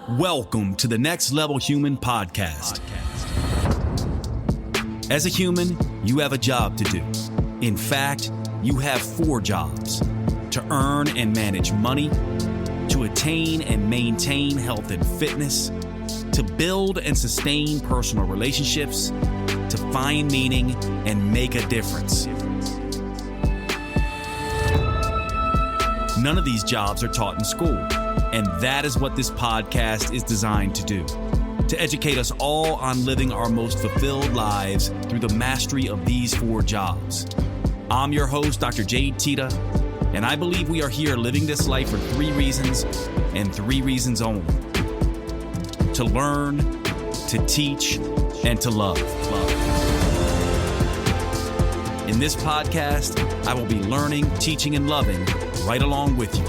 Welcome to the Next Level Human podcast. As a human, you have a job to do. In fact, you have 4 jobs: to earn and manage money, to attain and maintain health and fitness, to build and sustain personal relationships, to find meaning and make a difference. None of these jobs are taught in school, and that is what this podcast is designed to do: to educate us all on living our most fulfilled lives through the mastery of these 4 jobs. I'm your host, Dr. Jade, Teta, and I believe we are here living this life for 3 reasons, and 3 reasons only: to learn, to teach, and to love. In this podcast, I will be learning, teaching, and loving right along with you.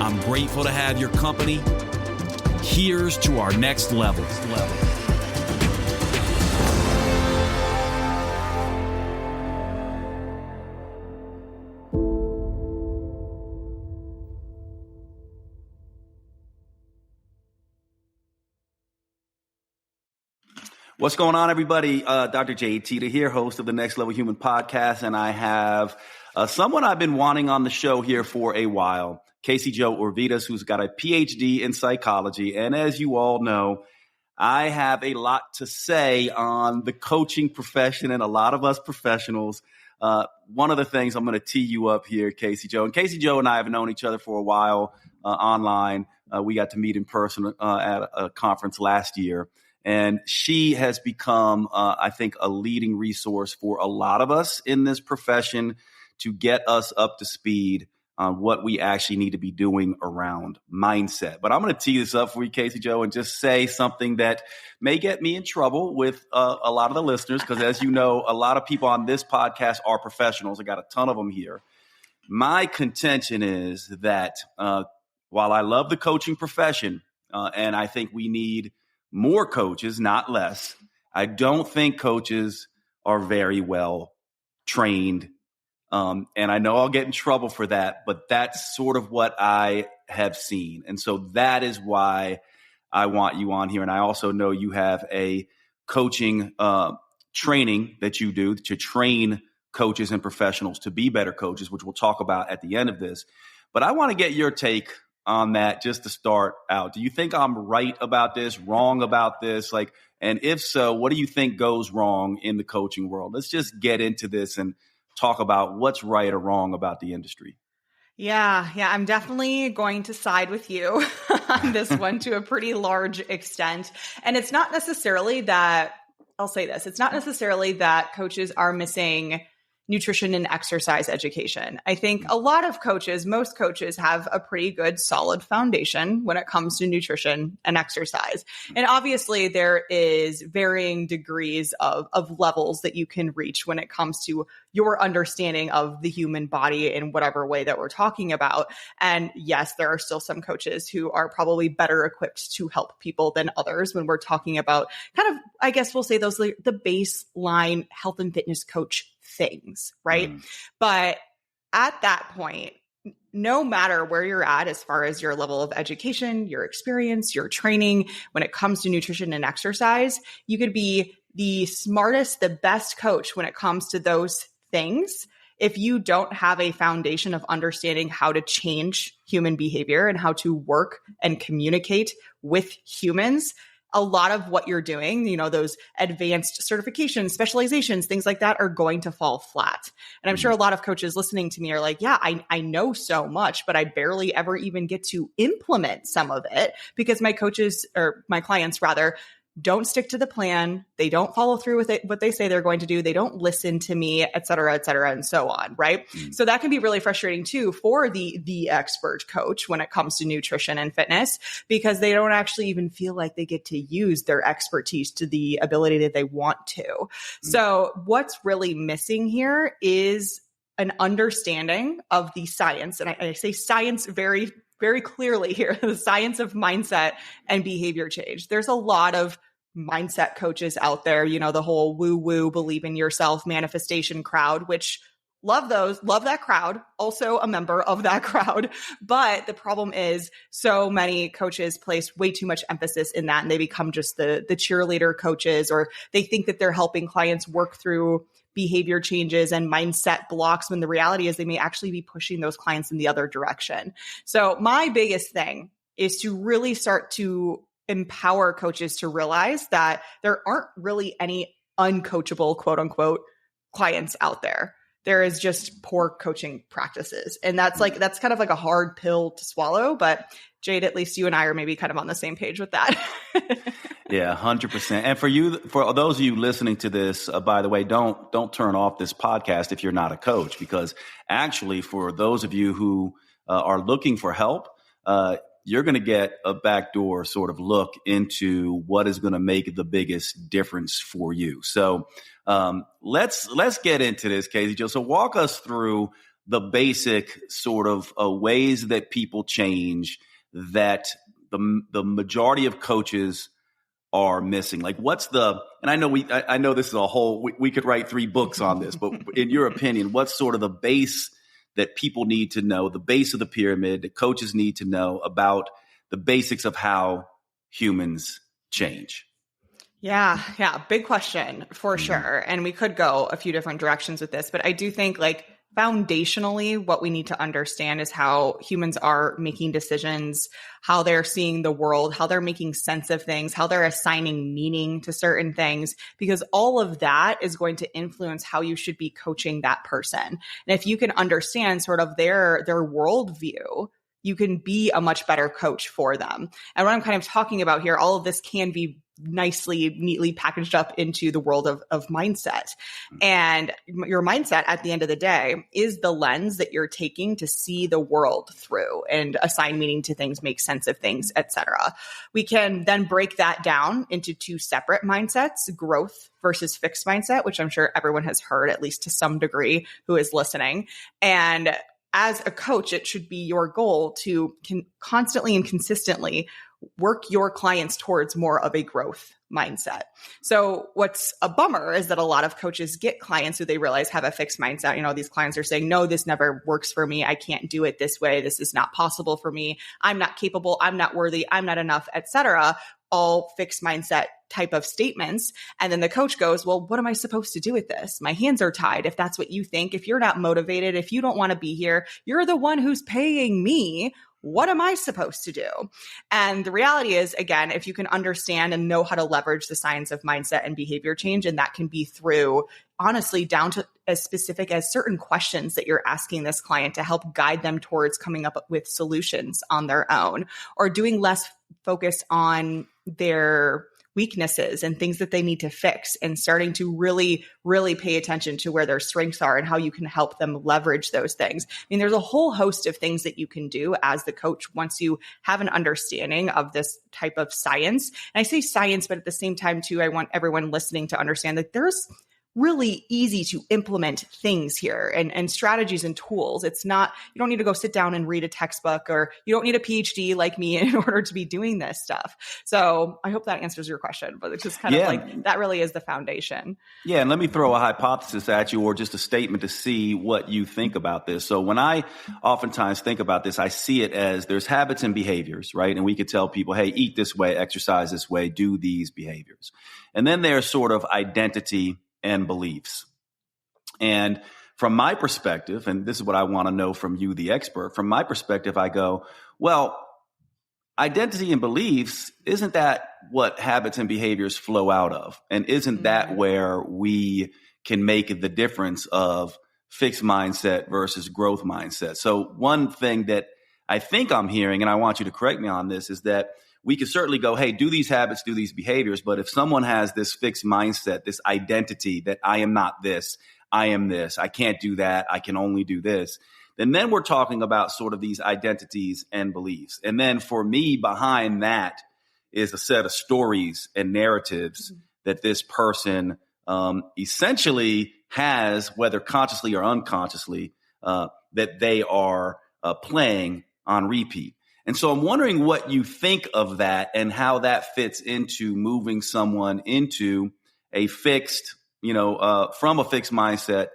I'm grateful to have your company. Here's to our next level. What's going on, everybody? Dr. Jade, Teta here, host of the Next Level Human podcast, and I have someone I've been wanting on the show here for a while, Kasey Jo, Orvidas, who's got a PhD in psychology. And as you all know, I have a lot to say on the coaching profession and a lot of us professionals. One of the things I'm going to tee you up here, Kasey Jo. And Kasey Jo and I have known each other for a while online. We got to meet in person at a conference last year. And she has become, I think, a leading resource for a lot of us in this profession to get us up to speed on what we actually need to be doing around mindset. But I'm going to tee this up for you, Kasey Jo, and just say something that may get me in trouble with a lot of the listeners, because as you know, a lot of people on this podcast are professionals. I got a ton of them here. My contention is that while I love the coaching profession, and I think we need more coaches, not less, I don't think coaches are very well trained. And I know I'll get in trouble for that, but that's sort of what I have seen. And so that is why I want you on here. And I also know you have a coaching training that you do to train coaches and professionals to be better coaches, which we'll talk about at the end of this. But I want to get your take on that just to start out. Do you think I'm right about this, wrong about this? And if so, what do you think goes wrong in the coaching world? Let's just get into this and talk about what's right or wrong about the industry. Yeah, I'm definitely going to side with you on this one to a pretty large extent. And it's not necessarily that, I'll say this, it's not necessarily that coaches are missing nutrition and exercise education. I think a lot of coaches, most coaches have a pretty good solid foundation when it comes to nutrition and exercise. And obviously there is varying degrees of levels that you can reach when it comes to your understanding of the human body in whatever way that we're talking about. And yes, there are still some coaches who are probably better equipped to help people than others when we're talking about kind of, I guess we'll say those the baseline health and fitness coach things, right? But at that point, no matter where you're at as far as your level of education, your experience, your training, when it comes to nutrition and exercise, you could be the smartest, the best coach when it comes to those things. If you don't have a foundation of understanding how to change human behavior and how to work and communicate with humans, a lot of what you're doing, those advanced certifications, specializations, things like that are going to fall flat. And I'm sure a lot of coaches listening to me are like, yeah, I know so much, but I barely ever even get to implement some of it because my coaches, or my clients rather, don't stick to the plan. They don't follow through with it, what they say they're going to do. They don't listen to me, et cetera, and so on, right? So that can be really frustrating too for the expert coach when it comes to nutrition and fitness, because they don't actually even feel like they get to use their expertise to the ability that they want to. So what's really missing here is an understanding of the science. And I say science very, very clearly here, the science of mindset and behavior change. There's a lot of mindset coaches out there, the whole woo-woo, believe in yourself manifestation crowd, which Love those. Love that crowd. Also a member of that crowd. But the problem is so many coaches place way too much emphasis in that, and they become just the cheerleader coaches, or they think that they're helping clients work through behavior changes and mindset blocks, when the reality is they may actually be pushing those clients in the other direction. So my biggest thing is to really start to empower coaches to realize that there aren't really any uncoachable, quote unquote, clients out there. There is just poor coaching practices. And that's kind of like a hard pill to swallow. But Jade, at least you and I are maybe kind of on the same page with that. Yeah, 100%. And for those of you listening to this, by the way, don't turn off this podcast if you're not a coach, because actually for those of you who are looking for help, you're going to get a backdoor sort of look into what is going to make the biggest difference for you. So let's get into this, Kasey Jo. So walk us through the basic sort of ways that people change that the majority of coaches are missing. Like and I know this is a whole, we could write 3 books on this, but in your opinion, what's sort of the base that people need to know, the base of the pyramid that coaches need to know about the basics of how humans change? Yeah. Big question for sure. And we could go a few different directions with this, but I do think like foundationally, what we need to understand is how humans are making decisions, how they're seeing the world, how they're making sense of things, how they're assigning meaning to certain things, because all of that is going to influence how you should be coaching that person. And if you can understand sort of their worldview, you can be a much better coach for them. And what I'm kind of talking about here, all of this can be neatly packaged up into the world of mindset. And your mindset at the end of the day is the lens that you're taking to see the world through and assign meaning to things, make sense of things, etc. We can then break that down into 2 separate mindsets, growth versus fixed mindset, which I'm sure everyone has heard, at least to some degree, who is listening. And as a coach, it should be your goal to constantly and consistently work your clients towards more of a growth mindset. So what's a bummer is that a lot of coaches get clients who they realize have a fixed mindset. You know, these clients are saying, no, this never works for me. I can't do it this way. This is not possible for me. I'm not capable. I'm not worthy. I'm not enough, etc. All fixed mindset type of statements. And then the coach goes, well, what am I supposed to do with this? My hands are tied. If that's what you think, if you're not motivated, if you don't want to be here, you're the one who's paying me. What am I supposed to do? And the reality is, again, if you can understand and know how to leverage the science of mindset and behavior change, and that can be through, honestly, down to as specific as certain questions that you're asking this client to help guide them towards coming up with solutions on their own, or doing less focus on their weaknesses and things that they need to fix, and starting to really, really pay attention to where their strengths are and how you can help them leverage those things. I mean, there's a whole host of things that you can do as the coach once you have an understanding of this type of science. And I say science, but at the same time too, I want everyone listening to understand that there's really easy to implement things here and strategies and tools. It's not, you don't need to go sit down and read a textbook, or you don't need a PhD like me in order to be doing this stuff. So I hope that answers your question, but it's just kind of like, that really is the foundation. Yeah. And let me throw a hypothesis at you, or just a statement to see what you think about this. So when I oftentimes think about this, I see it as there's habits and behaviors, right? And we could tell people, hey, eat this way, exercise this way, do these behaviors. And then there's sort of identity and beliefs. And from my perspective, and this is what I want to know from you, the expert, from my perspective, I go, well, identity and beliefs, isn't that what habits and behaviors flow out of? And isn't that where we can make the difference of fixed mindset versus growth mindset? So one thing that I think I'm hearing, and I want you to correct me on this, is that we can certainly go, hey, do these habits, do these behaviors. But if someone has this fixed mindset, this identity that I am not this, I am this, I can't do that, I can only do this, then we're talking about sort of these identities and beliefs. And then for me, behind that is a set of stories and narratives that this person essentially has, whether consciously or unconsciously, that they are playing on repeat. And so I'm wondering what you think of that and how that fits into moving someone into a fixed, from a fixed mindset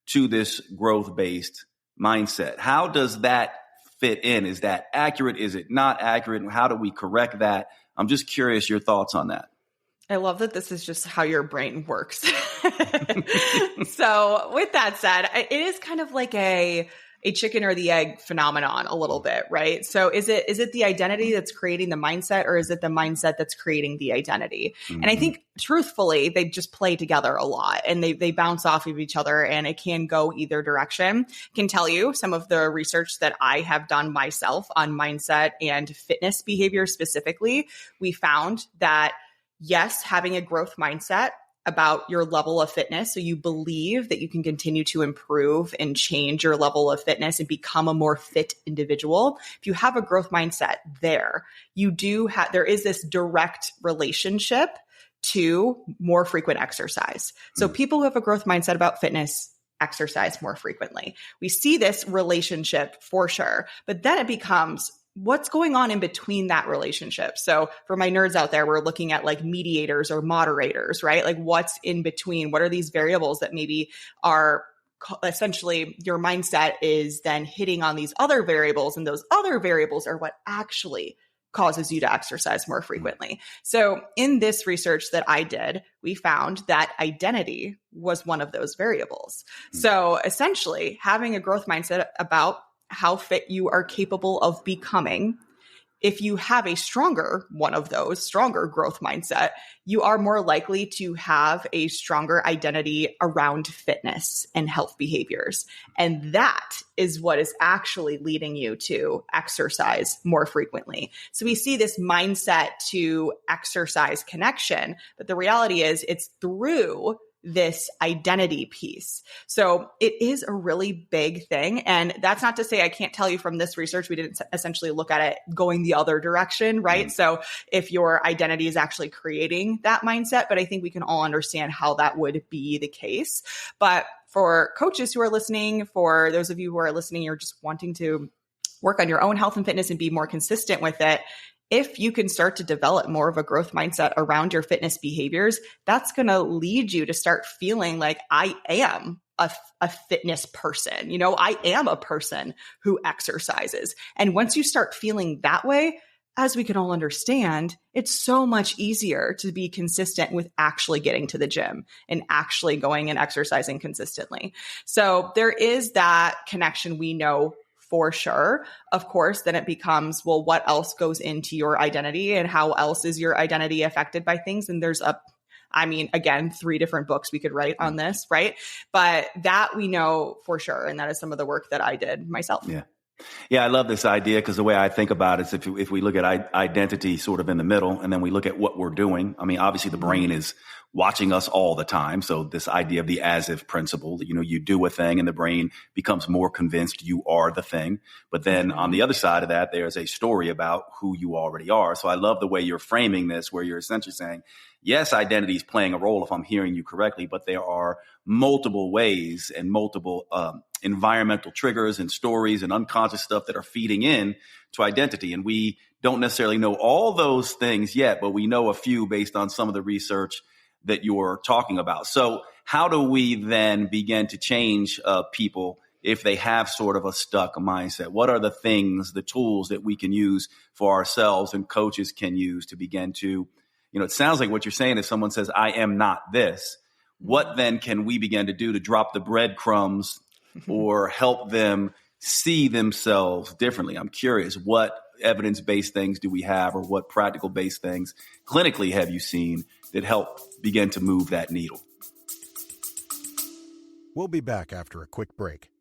to this growth-based mindset. How does that fit in? Is that accurate? Is it not accurate? How do we correct that? I'm just curious your thoughts on that. I love that this is just how your brain works. So with that said, it is kind of like a chicken or the egg phenomenon a little bit, right? So is it the identity that's creating the mindset, or is it the mindset that's creating the identity? Mm-hmm. And I think truthfully, they just play together a lot and they bounce off of each other, and it can go either direction. I can tell you some of the research that I have done myself on mindset and fitness behavior specifically. We found that yes, having a growth mindset about your level of fitness, so you believe that you can continue to improve and change your level of fitness and become a more fit individual. If you have a growth mindset there, there is this direct relationship to more frequent exercise. So people who have a growth mindset about fitness exercise more frequently. We see this relationship for sure, but then it becomes what's going on in between that relationship. So for my nerds out there, we're looking at like mediators or moderators, right? Like what's in between? What are these variables that maybe are essentially your mindset is then hitting on these other variables, and those other variables are what actually causes you to exercise more frequently. So in this research that I did, we found that identity was one of those variables. So essentially having a growth mindset about how fit you are capable of becoming. If you have a stronger growth mindset, you are more likely to have a stronger identity around fitness and health behaviors. And that is what is actually leading you to exercise more frequently. So we see this mindset to exercise connection, but the reality is it's through this identity piece. So it is a really big thing. And that's not to say I can't tell you from this research, we didn't essentially look at it going the other direction, right? So if your identity is actually creating that mindset, but I think we can all understand how that would be the case. But for coaches who are listening, for those of you who are listening, you're just wanting to work on your own health and fitness and be more consistent with it, if you can start to develop more of a growth mindset around your fitness behaviors, that's going to lead you to start feeling like I am a fitness person. You know, I am a person who exercises. And once you start feeling that way, as we can all understand, it's so much easier to be consistent with actually getting to the gym and actually going and exercising consistently. So there is that connection we know for sure. Of course, then it becomes, well, what else goes into your identity and how else is your identity affected by things? And there's again, 3 different books we could write on this, right? But that we know for sure. And that is some of the work that I did myself. Yeah. Yeah, I love this idea because the way I think about it is if we look at identity sort of in the middle and then we look at what we're doing, I mean, obviously the brain is watching us all the time. So this idea of the as-if principle, you do a thing and the brain becomes more convinced you are the thing. But then on the other side of that, there's a story about who you already are. So I love the way you're framing this, where you're essentially saying, yes, identity is playing a role if I'm hearing you correctly, but there are multiple ways and multiple environmental triggers and stories and unconscious stuff that are feeding in to identity. And we don't necessarily know all those things yet, but we know a few based on some of the research that you're talking about. So how do we then begin to change people if they have sort of a stuck mindset? What are the things, the tools that we can use for ourselves and coaches can use to begin to, it sounds like what you're saying is someone says, I am not this. What then can we begin to do to drop the breadcrumbs or help them see themselves differently? I'm curious, what evidence-based things do we have, or what practical-based things clinically have you seen that help begin to move that needle? We'll be back after a quick break.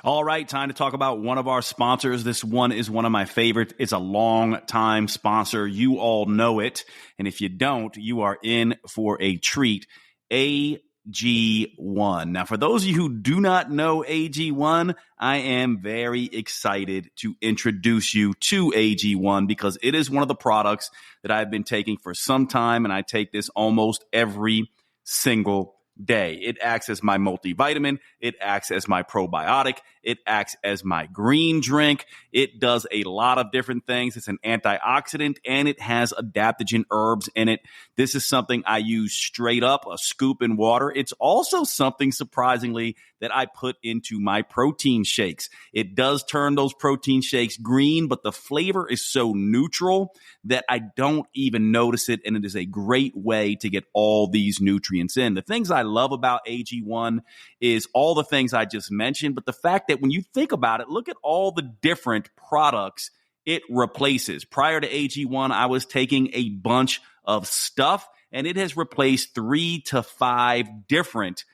All right, time to talk about one of our sponsors. This one is one of my favorites. It's a long-time sponsor. You all know it. And if you don't, you are in for a treat. AG1. Now, for those of you who do not know AG1, I am very excited to introduce you to AG1 because it is one of the products that I've been taking for some time, and I take this almost every single day. It acts as my multivitamin. It acts as my probiotic. It acts as my green drink. It does a lot of different things. It's an antioxidant and it has adaptogen herbs in it. This is something I use straight up, a scoop in water. It's also something, surprisingly, that I put into my protein shakes. It does turn those protein shakes green, but the flavor is so neutral that I don't even notice it. And it is a great way to get all these nutrients in. The things I love about AG1 is all the things I just mentioned, but the fact that when you think about it, look at all the different products it replaces. Prior to AG1, I was taking a bunch of stuff, and it has replaced 3 to 5 different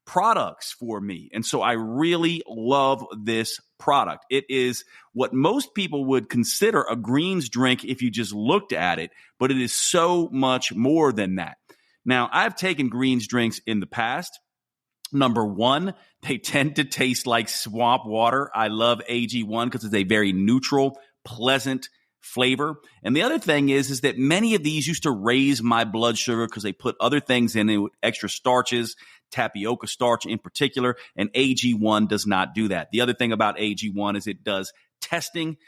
products for me. And so I really love this product. It is what most people would consider a greens drink if you just looked at it, but it is so much more than that. Now, I've taken greens drinks in the past. Number one, they tend to taste like swamp water. I love AG1 because it's a very neutral, pleasant flavor. And the other thing is that many of these used to raise my blood sugar because they put other things in it with extra starches, tapioca starch in particular, and AG1 does not do that. The other thing about AG1 is it does testing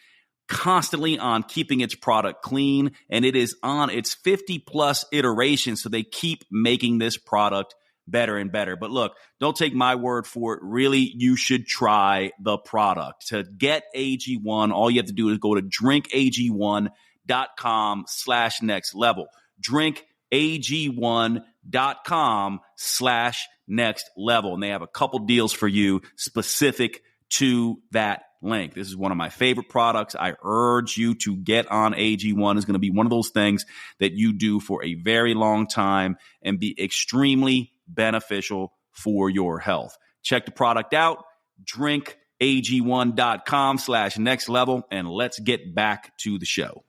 constantly on keeping its product clean, and it is on its 50 plus iterations, so they keep making this product better and better. But look, don't take my word for it. Really, you should try the product. To get AG1, all you have to do is go to drinkag1.com/next level. drinkag1.com/next level. And they have a couple deals for you specific to that link. This is one of my favorite products. I urge you to get on AG1. It's going to be one of those things that you do for a very long time and be extremely beneficial for your health. Check the product out, drinkag1.com/next level, and let's get back to the show.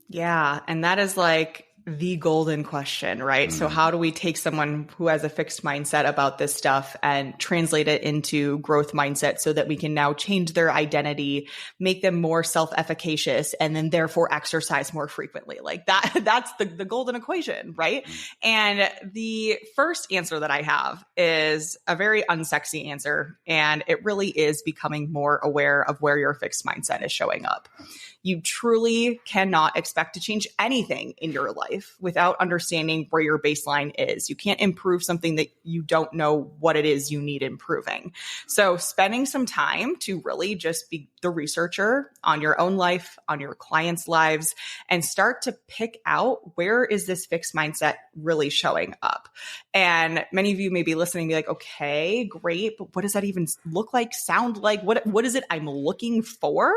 Yeah. And that is like the golden question, right? So how do we take someone who has a fixed mindset about this stuff and translate it into growth mindset so that we can now change their identity, make them more self-efficacious, and then therefore exercise more frequently? Like that's the golden equation, right? And the first answer that I have is a very unsexy answer. And it really is becoming more aware of where your fixed mindset is showing up. You truly cannot expect to change anything in your life without understanding where your baseline is. You can't improve something that you don't know what it is you need improving. So spending some time to really just be the researcher on your own life, on your clients' lives, and start to pick out where is this fixed mindset really showing up. And many of you may be listening and be like, okay, great, but what does that even look like, sound like? What is it I'm looking for?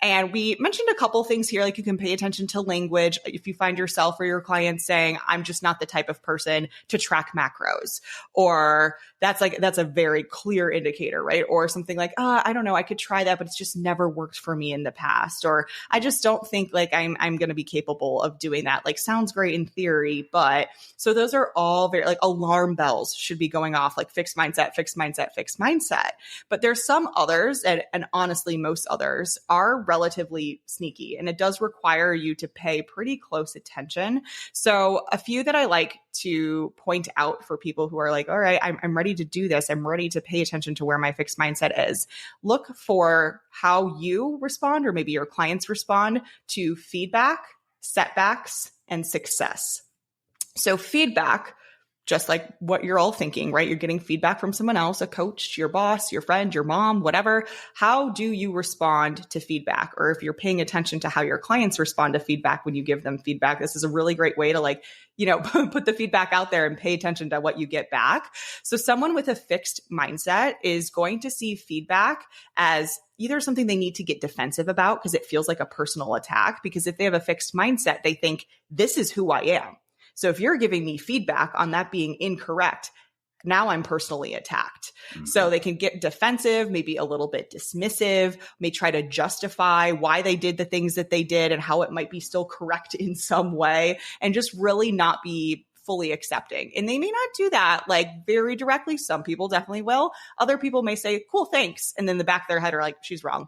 And we mentioned a couple things here, like you can pay attention to language. If you find yourself or your clients saying, I'm just not the type of person to track macros, or that's a very clear indicator, right? Or something like, I don't know, I could try that, but it's just never worked for me in the past. Or I just don't think like I'm going to be capable of doing that. Like sounds great in theory, but so those are all very like alarm bells should be going off, like fixed mindset, fixed mindset, fixed mindset. But there's some others, and honestly, most others are relatively sneaky, and it does require you to pay pretty close attention. So a few that I like to point out for people who are like, all right, I'm ready to do this. I'm ready to pay attention to where my fixed mindset is. Look for how you respond, or maybe your clients respond to feedback, setbacks, and success. So feedback, just like what you're all thinking, right? You're getting feedback from someone else, a coach, your boss, your friend, your mom, whatever. How do you respond to feedback? Or if you're paying attention to how your clients respond to feedback when you give them feedback, this is a really great way to put the feedback out there and pay attention to what you get back. So someone with a fixed mindset is going to see feedback as either something they need to get defensive about because it feels like a personal attack, because if they have a fixed mindset, they think this is who I am. So if you're giving me feedback on that being incorrect, now I'm personally attacked. Mm-hmm. So they can get defensive, maybe a little bit dismissive, may try to justify why they did the things that they did and how it might be still correct in some way, and just really not be fully accepting. And they may not do that like very directly. Some people definitely will. Other people may say, cool, thanks. And then the back of their head are like, she's wrong.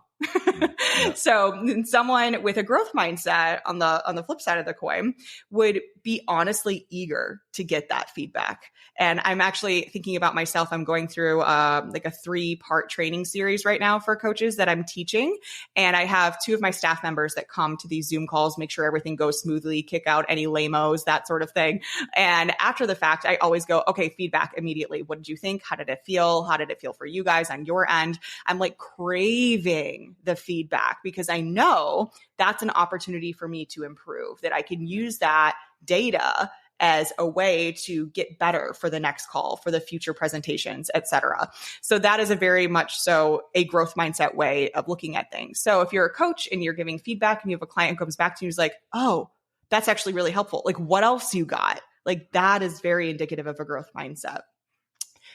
So someone with a growth mindset on the flip side of the coin would be honestly eager to get that feedback. And I'm actually thinking about myself. I'm going through like a 3-part training series right now for coaches that I'm teaching. And I have 2 of my staff members that come to these Zoom calls, make sure everything goes smoothly, kick out any lamos, that sort of thing. And after the fact, I always go, okay, feedback immediately. What did you think? How did it feel? How did it feel for you guys on your end? I'm like craving the feedback because I know that's an opportunity for me to improve, that I can use that data as a way to get better for the next call, for the future presentations, et cetera. So that is a very much so a growth mindset way of looking at things. So if you're a coach and you're giving feedback and you have a client who comes back to you who's like, oh, that's actually really helpful. Like, what else you got? Like, that is very indicative of a growth mindset.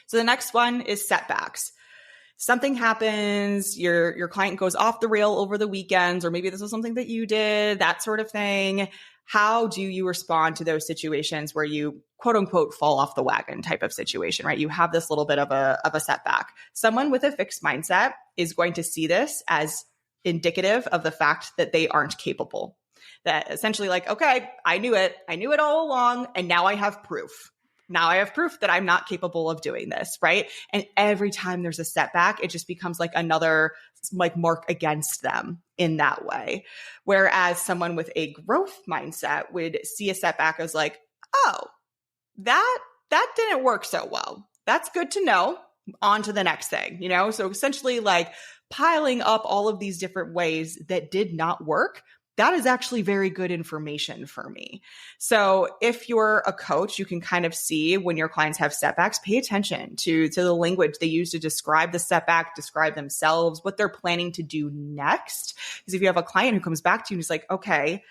So the next one is setbacks. Something happens, your client goes off the rail over the weekends, or maybe this was something that you did, that sort of thing. How do you respond to those situations where you quote unquote fall off the wagon type of situation, right? You have this little bit of a setback. Someone with a fixed mindset is going to see this as indicative of the fact that they aren't capable. That essentially like, okay, I knew it all along, and now I have proof. Now I have proof that I'm not capable of doing this, right? And every time there's a setback, it just becomes like another like mark against them in that way. Whereas someone with a growth mindset would see a setback as like, oh, that didn't work so well. That's good to know. On to the next thing, you know? So essentially like piling up all of these different ways that did not work, that is actually very good information for me. So if you're a coach, you can kind of see when your clients have setbacks, pay attention to the language they use to describe the setback, describe themselves, what they're planning to do next. Because if you have a client who comes back to you and is like, okay,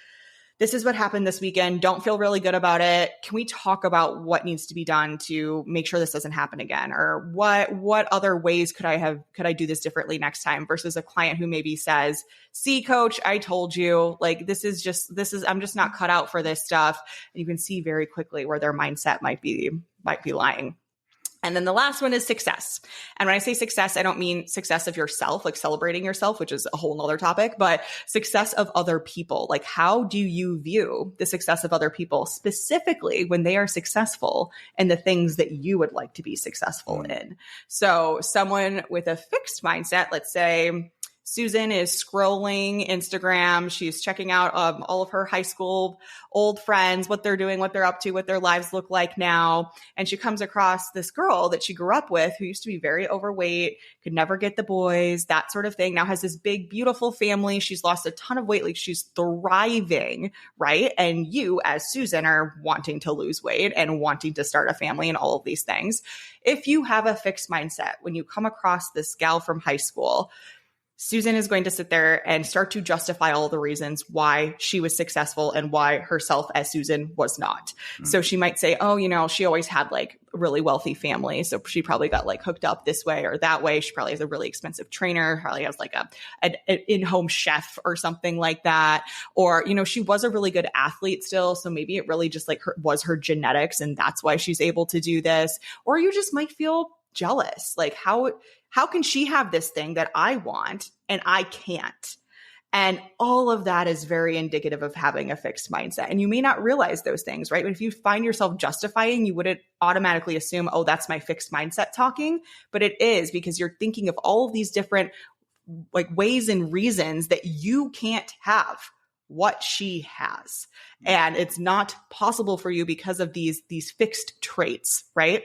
this is what happened this weekend. Don't feel really good about it. Can we talk about what needs to be done to make sure this doesn't happen again? Or what other ways could I do this differently next time? Versus a client who maybe says, see, coach, I told you, like, I'm just not cut out for this stuff. And you can see very quickly where their mindset might be lying. And then the last one is success. And when I say success, I don't mean success of yourself, like celebrating yourself, which is a whole nother topic, but success of other people. Like, how do you view the success of other people, specifically when they are successful in the things that you would like to be successful in? So someone with a fixed mindset, let's say Susan is scrolling Instagram. She's checking out all of her high school old friends, what they're doing, what they're up to, what their lives look like now. And she comes across this girl that she grew up with who used to be very overweight, could never get the boys, that sort of thing. Now has this big, beautiful family. She's lost a ton of weight. Like, she's thriving, right? And you as Susan are wanting to lose weight and wanting to start a family and all of these things. If you have a fixed mindset, when you come across this gal from high school, Susan is going to sit there and start to justify all the reasons why she was successful and why herself as Susan was not. So she might say, oh, you know, she always had like a really wealthy family. So she probably got like hooked up this way or that way. She probably has a really expensive trainer, probably has like an in-home chef or something like that. Or, you know, she was a really good athlete still. So maybe it really just like was her genetics and that's why she's able to do this. Or you just might feel jealous. Like, how can she have this thing that I want and I can't? And all of that is very indicative of having a fixed mindset. And you may not realize those things, right? But if you find yourself justifying, you wouldn't automatically assume, oh, that's my fixed mindset talking. But it is, because you're thinking of all of these different like ways and reasons that you can't have what she has. And it's not possible for you because of these fixed traits, right?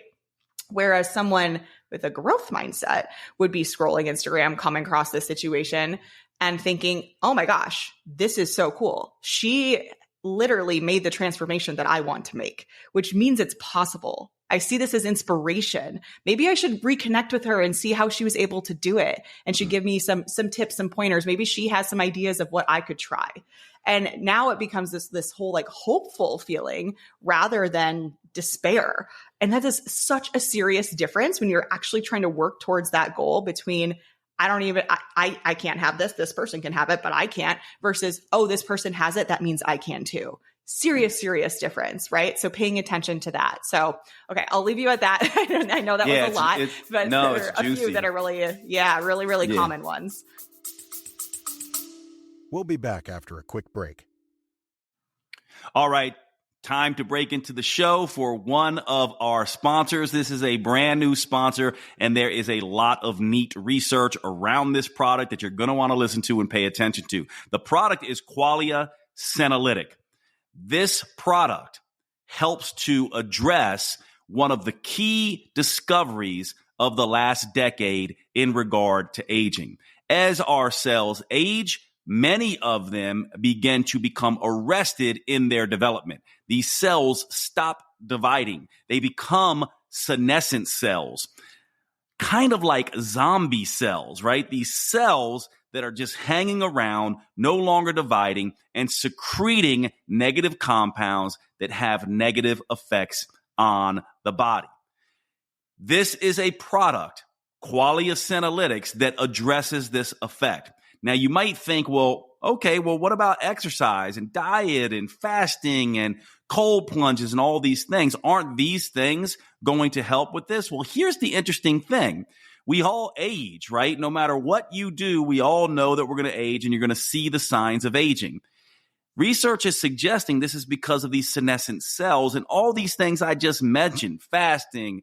Whereas someone with a growth mindset would be scrolling Instagram, coming across this situation and thinking, oh my gosh, this is so cool. She literally made the transformation that I want to make, which means it's possible. I see this as inspiration. Maybe I should reconnect with her and see how she was able to do it. And she'd give me some tips, some pointers. Maybe she has some ideas of what I could try. And now it becomes this whole like hopeful feeling rather than despair. And that is such a serious difference when you're actually trying to work towards that goal between, I can't have this person can have it, but I can't, versus, oh, this person has it, that means I can too. Serious difference, right? So paying attention to that. So, okay, I'll leave you at that. I know that was a lot, but there are a few that are really, really common ones. We'll be back after a quick break. All right, time to break into the show for one of our sponsors. This is a brand new sponsor, and there is a lot of neat research around this product that you're going to want to listen to and pay attention to. The product is Qualia Senolytic. This product helps to address one of the key discoveries of the last decade in regard to aging. As our cells age, many of them begin to become arrested in their development. These cells stop dividing. They become senescent cells, kind of like zombie cells, right? These cells that are just hanging around, no longer dividing, and secreting negative compounds that have negative effects on the body. This is a product, Qualia Senolytics, that addresses this effect. Now, you might think, well, okay, well, what about exercise and diet and fasting and cold plunges and all these things? Aren't these things going to help with this? Well, here's the interesting thing. We all age, right? No matter what you do, we all know that we're going to age and you're going to see the signs of aging. Research is suggesting this is because of these senescent cells and all these things I just mentioned, fasting,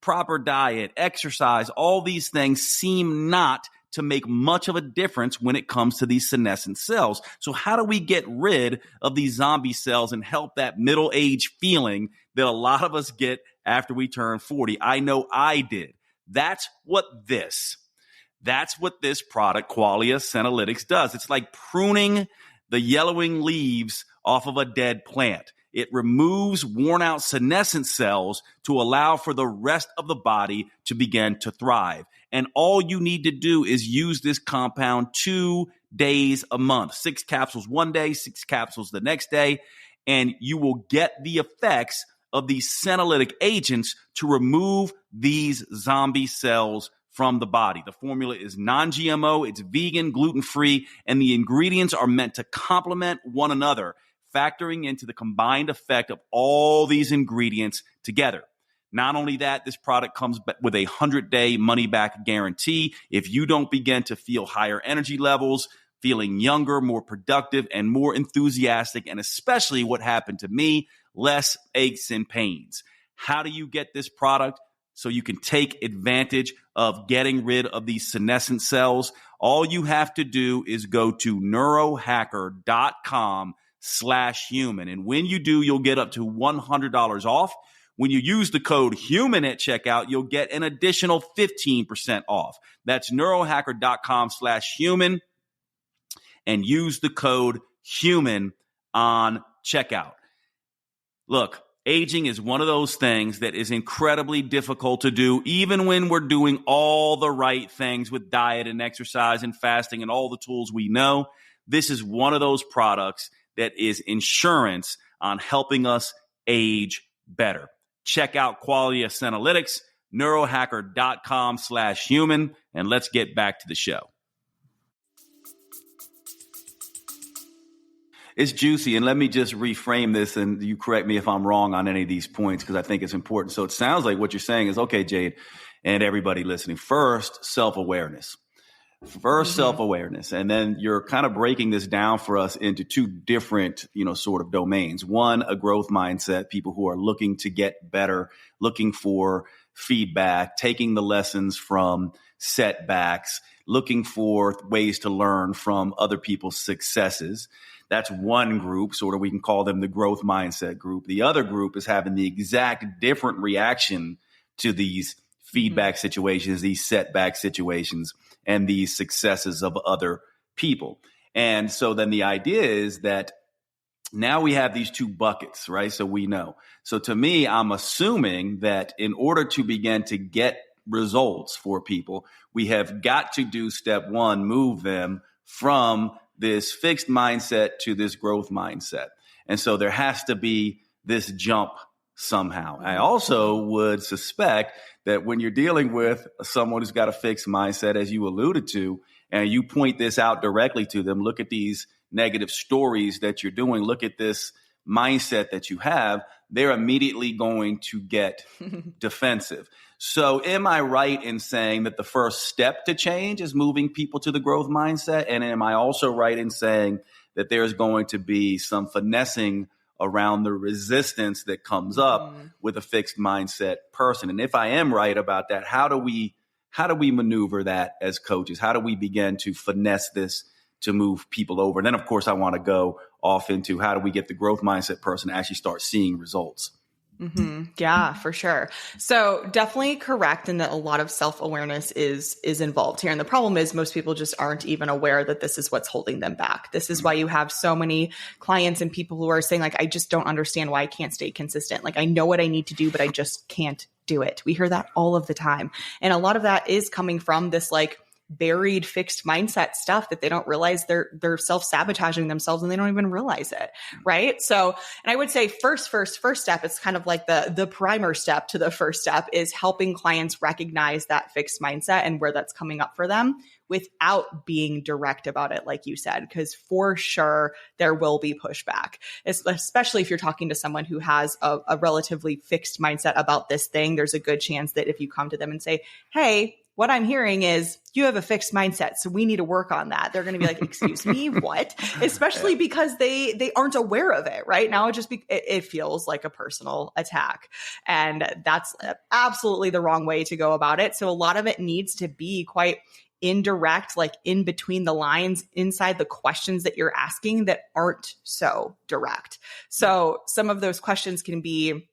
proper diet, exercise, all these things seem not to make much of a difference when it comes to these senescent cells. So how do we get rid of these zombie cells and help that middle age feeling that a lot of us get after we turn 40? I know I did. That's what this product, Qualia Senolytics, does. It's like pruning the yellowing leaves off of a dead plant. It removes worn out senescent cells to allow for the rest of the body to begin to thrive. And all you need to do is use this compound 2 days a month, 6 capsules one day, 6 capsules the next day, and you will get the effects of these senolytic agents to remove these zombie cells from the body. The formula is non-GMO, it's vegan, gluten-free, and the ingredients are meant to complement one another, factoring into the combined effect of all these ingredients together. Not only that, this product comes with a 100-day money-back guarantee. If you don't begin to feel higher energy levels, feeling younger, more productive, and more enthusiastic, and especially what happened to me, less aches and pains. How do you get this product so you can take advantage of getting rid of these senescent cells? All you have to do is go to neurohacker.com/human. And when you do, you'll get up to $100 off. When you use the code HUMAN at checkout, you'll get an additional 15% off. That's neurohacker.com/human and use the code HUMAN on checkout. Look, aging is one of those things that is incredibly difficult to do, even when we're doing all the right things with diet and exercise and fasting and all the tools we know. This is one of those products that is insurance on helping us age better. Check out Qualia Senolytics, neurohacker.com/human, and let's get back to the show. It's juicy, and let me just reframe this, and you correct me if I'm wrong on any of these points because I think it's important. So it sounds like what you're saying is, okay, Jade, and everybody listening, first, self-awareness. Self-awareness. And then you're kind of breaking this down for us into two different, sort of domains. One, a growth mindset, people who are looking to get better, looking for feedback, taking the lessons from setbacks, looking for ways to learn from other people's successes. That's one group, sort of, we can call them the growth mindset group. The other group is having the exact different reaction to these feedback situations, these setback situations, and these successes of other people. And so then the idea is that now we have these two buckets, right? So we know. So to me, I'm assuming that in order to begin to get results for people, we have got to do step one, move them from this fixed mindset to this growth mindset. And so there has to be this jump somehow. I also would suspect that when you're dealing with someone who's got a fixed mindset, as you alluded to, and you point this out directly to them, look at these negative stories that you're doing, look at this mindset that you have, they're immediately going to get defensive. So am I right in saying that the first step to change is moving people to the growth mindset? And am I also right in saying that there's going to be some finessing around the resistance that comes up with a fixed mindset person? And if I am right about that, how do we maneuver that as coaches? How do we begin to finesse this to move people over? And then, of course, I want to go off into how do we get the growth mindset person to actually start seeing results? Yeah, for sure. So definitely correct in that a lot of self-awareness is involved here. And the problem is most people just aren't even aware that this is what's holding them back. This is why you have so many clients and people who are saying like, I just don't understand why I can't stay consistent. Like I know what I need to do, but I just can't do it. We hear that all of the time. And a lot of that is coming from this like buried fixed mindset stuff that they don't realize they're self-sabotaging themselves and they don't even realize it. Right. So, and I would say first step, it's kind of like the primer step to the first step is helping clients recognize that fixed mindset and where that's coming up for them without being direct about it, like you said, because for sure there will be pushback, especially if you're talking to someone who has a relatively fixed mindset about this thing. There's a good chance that if you come to them and say, hey, what I'm hearing is you have a fixed mindset, so we need to work on that. They're going to be like, excuse me, what? Especially because they aren't aware of it, right? Now it feels like a personal attack. And that's absolutely the wrong way to go about it. So a lot of it needs to be quite indirect, like in between the lines inside the questions that you're asking that aren't so direct. So some of those questions can be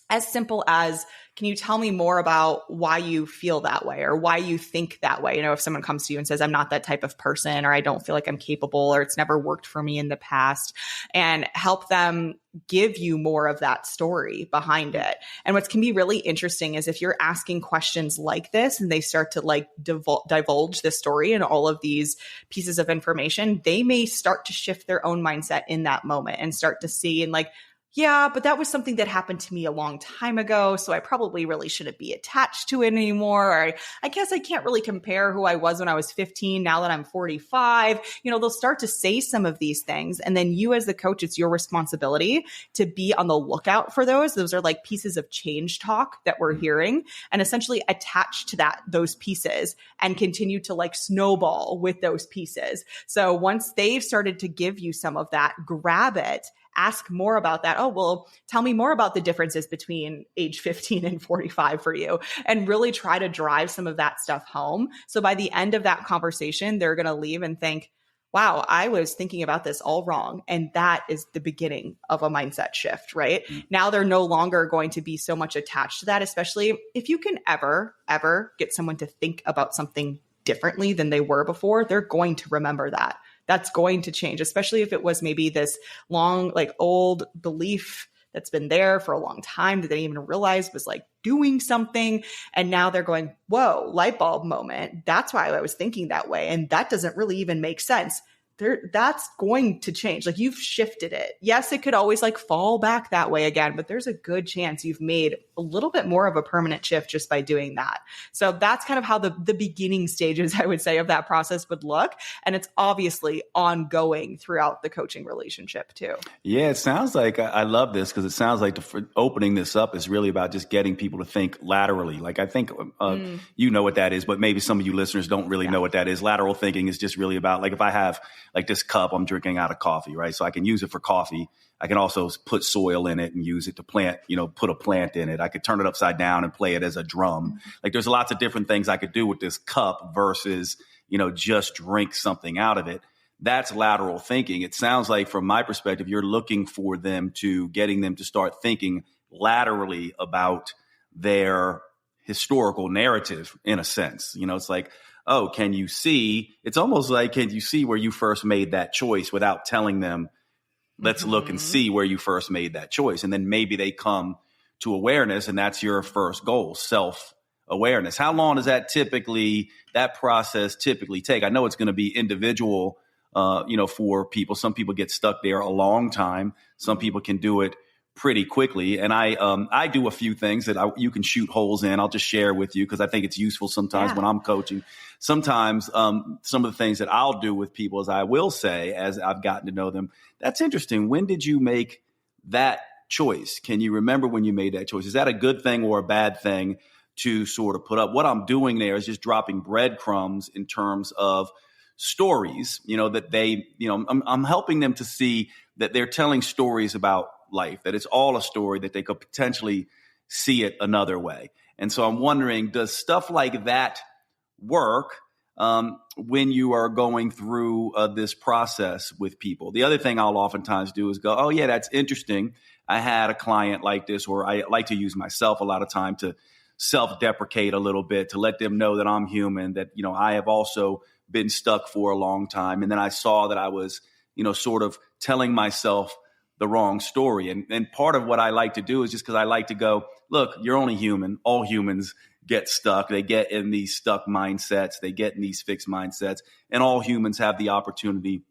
as simple as, can you tell me more about why you feel that way or why you think that way? You know, if someone comes to you and says, I'm not that type of person, or I don't feel like I'm capable, or it's never worked for me in the past, and help them give you more of that story behind it. And what can be really interesting is if you're asking questions like this and they start to like divulge the story and all of these pieces of information, they may start to shift their own mindset in that moment and start to see and like, yeah, but that was something that happened to me a long time ago, so I probably really shouldn't be attached to it anymore. Or I guess I can't really compare who I was when I was 15 now that I'm 45. You know, they'll start to say some of these things. And then you as the coach, it's your responsibility to be on the lookout for those. Those are like pieces of change talk that we're hearing, and essentially attach to those pieces and continue to like snowball with those pieces. So once they've started to give you some of that, grab it. Ask more about that. Oh, well, tell me more about the differences between age 15 and 45 for you, and really try to drive some of that stuff home. So by the end of that conversation, they're going to leave and think, wow, I was thinking about this all wrong. And that is the beginning of a mindset shift, right? Mm-hmm. Now they're no longer going to be so much attached to that, especially if you can ever get someone to think about something differently than they were before, they're going to remember that. That's going to change, especially if it was maybe this long, like old belief that's been there for a long time that they didn't even realize was like doing something. And now they're going, whoa, light bulb moment. That's why I was thinking that way. And that doesn't really even make sense. That's going to change. Like you've shifted it. Yes, it could always like fall back that way again, but there's a good chance you've made a little bit more of a permanent shift just by doing that. So that's kind of how the beginning stages, I would say, of that process would look. And it's obviously ongoing throughout the coaching relationship too. Yeah, it sounds like, I love this because it sounds like opening this up is really about just getting people to think laterally. Like I think you know what that is, but maybe some of you listeners don't really know what that is. Lateral thinking is just really about like if I have like this cup I'm drinking out of coffee, right? So I can use it for coffee. I can also put soil in it and use it to plant, put a plant in it. I could turn it upside down and play it as a drum. Like there's lots of different things I could do with this cup versus, just drink something out of it. That's lateral thinking. It sounds like from my perspective, you're looking for getting them to start thinking laterally about their historical narrative in a sense. It's like, oh, can you see? It's almost like, can you see where you first made that choice without telling them, let's look and see where you first made that choice. And then maybe they come to awareness, and that's your first goal, self-awareness. How long does that process typically take? I know it's going to be individual, for people. Some people get stuck there a long time. Some people can do it pretty quickly. And I do a few things that you can shoot holes in. I'll just share with you because I think it's useful sometimes when I'm coaching. Sometimes some of the things that I'll do with people is I will say, as I've gotten to know them, that's interesting. When did you make that choice? Can you remember when you made that choice? Is that a good thing or a bad thing to sort of put up? What I'm doing there is just dropping breadcrumbs in terms of stories, that they, I'm helping them to see that they're telling stories about life, that it's all a story, that they could potentially see it another way. And so I'm wondering, does stuff like that work when you are going through this process with people? The other thing I'll oftentimes do is go, oh, yeah, that's interesting. I had a client like this, or I like to use myself a lot of time to self-deprecate a little bit, to let them know that I'm human, that, I have also been stuck for a long time. And then I saw that I was, sort of telling myself the wrong story. And part of what I like to do is just because I like to go, look, you're only human. All humans get stuck. They get in these stuck mindsets. They get in these fixed mindsets. And all humans have the opportunity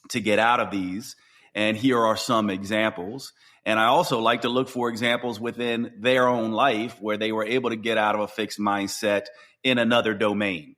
to get out of these. And here are some examples. And I also like to look for examples within their own life where they were able to get out of a fixed mindset in another domain.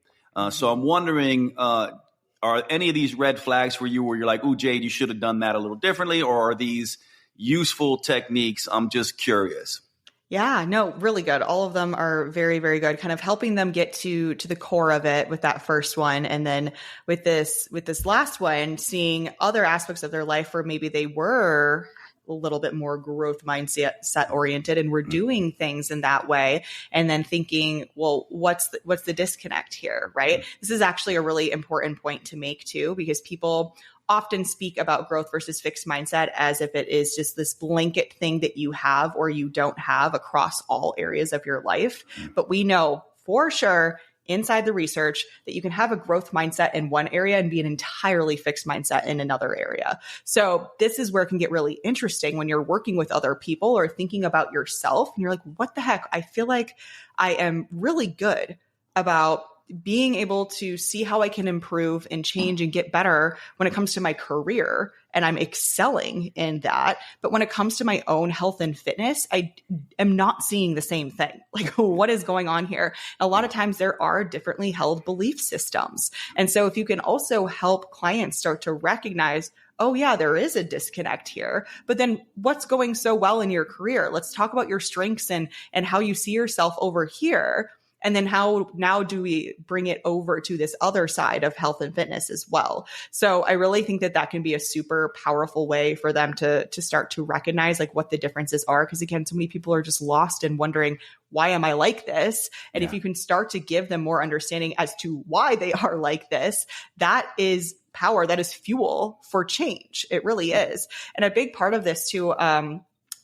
So I'm wondering, are any of these red flags for you where you're like, ooh, Jade, you should have done that a little differently? Or are these useful techniques? I'm just curious. Yeah, no, really good. All of them are very, very good. Kind of helping them get to the core of it with that first one. And then with this last one, seeing other aspects of their life where maybe they were a little bit more growth mindset oriented and we're doing things in that way. And then thinking, well, what's the disconnect here, right? This is actually a really important point to make too, because people often speak about growth versus fixed mindset as if it is just this blanket thing that you have or you don't have across all areas of your life. But we know for sure inside the research that you can have a growth mindset in one area and be an entirely fixed mindset in another area. So this is where it can get really interesting when you're working with other people or thinking about yourself and you're like, what the heck? I feel like I am really good about being able to see how I can improve and change and get better when it comes to my career, and I'm excelling in that. But when it comes to my own health and fitness, I am not seeing the same thing. Like, what is going on here? A lot of times there are differently held belief systems. And so if you can also help clients start to recognize, oh yeah, there is a disconnect here, but then what's going so well in your career? Let's talk about your strengths and how you see yourself over here. And then how now do we bring it over to this other side of health and fitness as well? So I really think that can be a super powerful way for them to start to recognize like what the differences are. Because again, so many people are just lost and wondering, why am I like this? And if you can start to give them more understanding as to why they are like this, that is power, that is fuel for change. It really is. And a big part of this too, that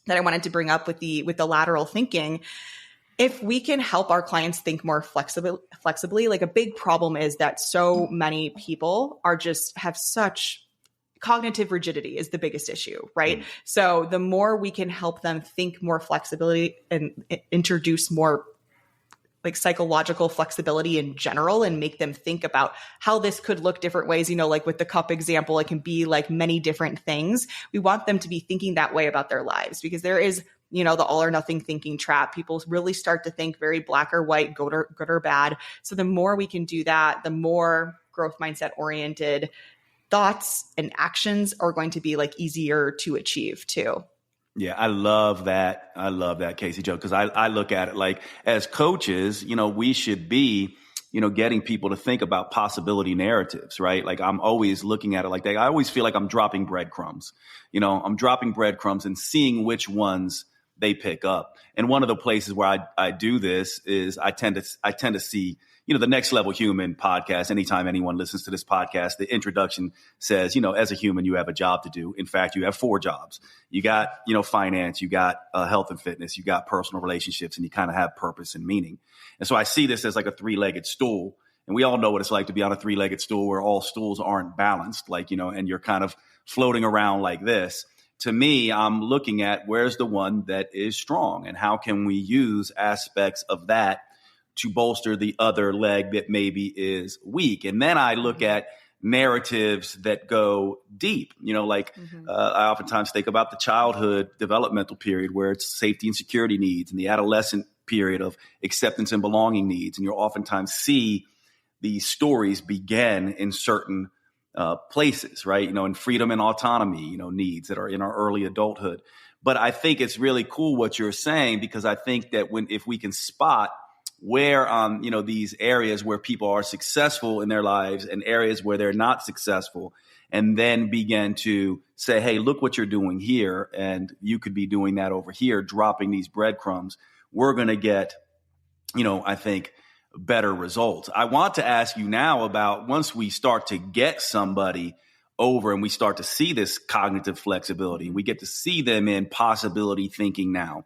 I wanted to bring up with the lateral thinking, if we can help our clients think more flexibly, like a big problem is that so many people have such cognitive rigidity is the biggest issue, right? So the more we can help them think more flexibility and introduce more like psychological flexibility in general and make them think about how this could look different ways, like with the cup example, it can be like many different things. We want them to be thinking that way about their lives because there is the all or nothing thinking trap. People really start to think very black or white, good or bad. So the more we can do that, the more growth mindset oriented thoughts and actions are going to be like easier to achieve too. Yeah, I love that. I love that, Kasey Jo, because I look at it like as coaches, we should be, getting people to think about possibility narratives, right? Like I'm always looking at it like that. I always feel like I'm dropping breadcrumbs. I'm dropping breadcrumbs and seeing which ones they pick up. And one of the places where I do this is I tend to see, the Next Level Human podcast. Anytime anyone listens to this podcast, the introduction says, as a human, you have a job to do. In fact, you have 4 jobs. You got, finance, you got health and fitness, you got personal relationships, and you kind of have purpose and meaning. And so I see this as like a 3-legged stool. And we all know what it's like to be on a 3-legged stool where all stools aren't balanced, like, and you're kind of floating around like this. To me, I'm looking at where's the one that is strong and how can we use aspects of that to bolster the other leg that maybe is weak. And then I look at narratives that go deep, I oftentimes think about the childhood developmental period where it's safety and security needs and the adolescent period of acceptance and belonging needs. And you'll oftentimes see these stories begin in certain places, right? And freedom and autonomy, needs that are in our early adulthood. But I think it's really cool what you're saying, because I think that if we can spot where, these areas where people are successful in their lives and areas where they're not successful, and then begin to say, hey, look what you're doing here, and you could be doing that over here, dropping these breadcrumbs, we're going to get, I think, better results. I want to ask you now about, once we start to get somebody over and we start to see this cognitive flexibility, we get to see them in possibility thinking now,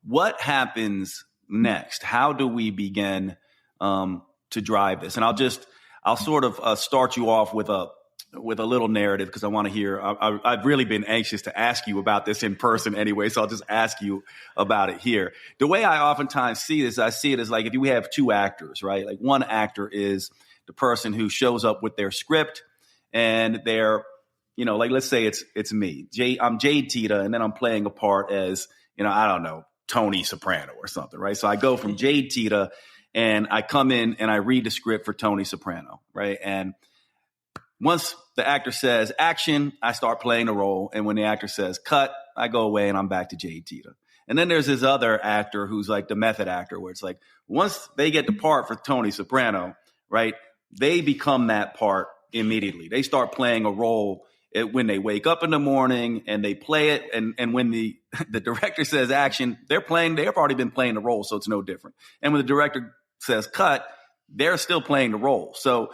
what happens next? How do we begin to drive this? And I'll sort of start you off with a little narrative, because I want to hear, I've really been anxious to ask you about this in person anyway, so I'll just ask you about it here. The way I oftentimes see this, I see it as like, if you have two actors, right? Like, one actor is the person who shows up with their script, and they're, like, let's say it's me. I'm Jade Teta, and then I'm playing a part as, I don't know, Tony Soprano or something, right? So I go from Jade Teta, and I come in and I read the script for Tony Soprano, right? And once the actor says action, I start playing the role. And when the actor says cut, I go away and I'm back to Jade Teta. And then there's this other actor who's like the method actor, where it's like, once they get the part for Tony Soprano, right, they become that part immediately. They start playing a role when they wake up in the morning, and they play it. And when the director says action, they've already been playing the role. So it's no different. And when the director says cut, they're still playing the role. So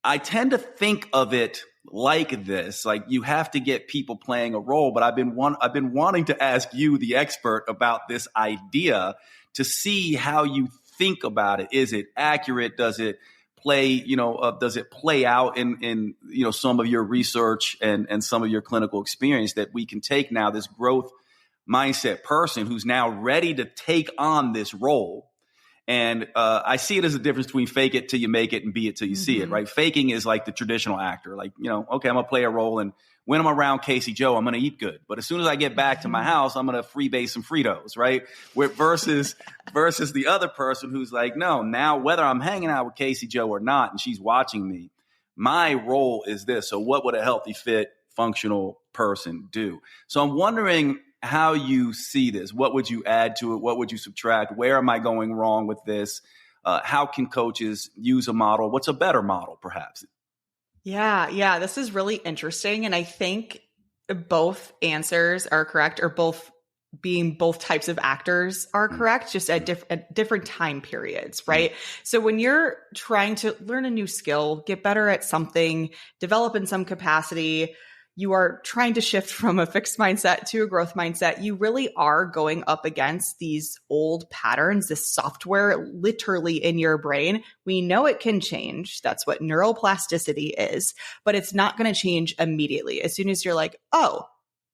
I tend to think of it like this, like, you have to get people playing a role. But I've been wanting to ask you, the expert, about this idea, to see how you think about it. Is it accurate? Does it play out in some of your research and some of your clinical experience, that we can take now this growth mindset person who's now ready to take on this role? And I see it as a difference between fake it till you make it and be it till you see it, right? Faking is like the traditional actor. Like, okay, I'm going to play a role, and when I'm around Kasey Jo, I'm going to eat good. But as soon as I get back to my house, I'm going to freebase some Fritos, right? Versus the other person who's like, no, now whether I'm hanging out with Kasey Jo or not, and she's watching me, my role is this. So what would a healthy, fit, functional person do? So I'm wondering how you see this. What would you add to it? What would you subtract? Where am I going wrong with this? How can coaches use a model? What's a better model, perhaps? Yeah. This is really interesting. And I think both answers are correct, or both types of actors are correct, just at different time periods, right? So when you're trying to learn a new skill, get better at something, develop in some capacity, you are trying to shift from a fixed mindset to a growth mindset, you really are going up against these old patterns, this software literally in your brain. We know it can change. That's what neuroplasticity is, but it's not going to change immediately. As soon as you're like, oh,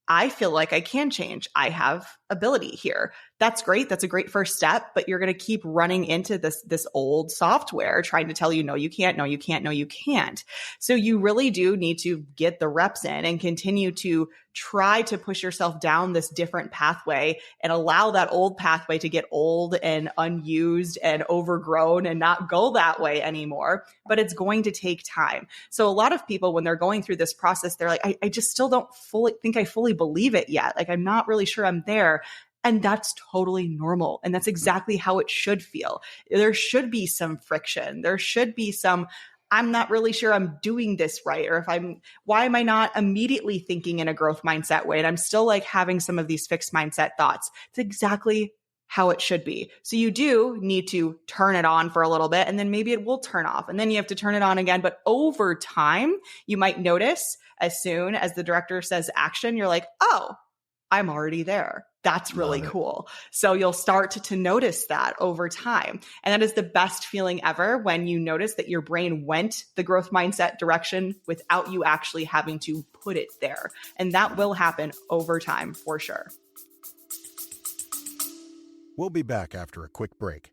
I feel like I can change. I have ability here. That's great. That's a great first step, but you're going to keep running into this old software trying to tell you, no, you can't, no, you can't, no, you can't. So you really do need to get the reps in and continue to try to push yourself down this different pathway and allow that old pathway to get old and unused and overgrown and not go that way anymore. But it's going to take time. So a lot of people, when they're going through this process, they're like, I just still don't fully believe it yet. Like, I'm not really sure I'm there. And that's totally normal. And that's exactly how it should feel. There should be some friction. There should be some, I'm not really sure I'm doing this right. Or why am I not immediately thinking in a growth mindset way? And I'm still like having some of these fixed mindset thoughts. It's exactly how it should be. So you do need to turn it on for a little bit, and then maybe it will turn off, and then you have to turn it on again. But over time, you might notice as soon as the director says action, you're like, oh, I'm already there. That's really cool. So you'll start to notice that over time. And that is the best feeling ever, when you notice that your brain went the growth mindset direction without you actually having to put it there. And that will happen over time for sure. We'll be back after a quick break.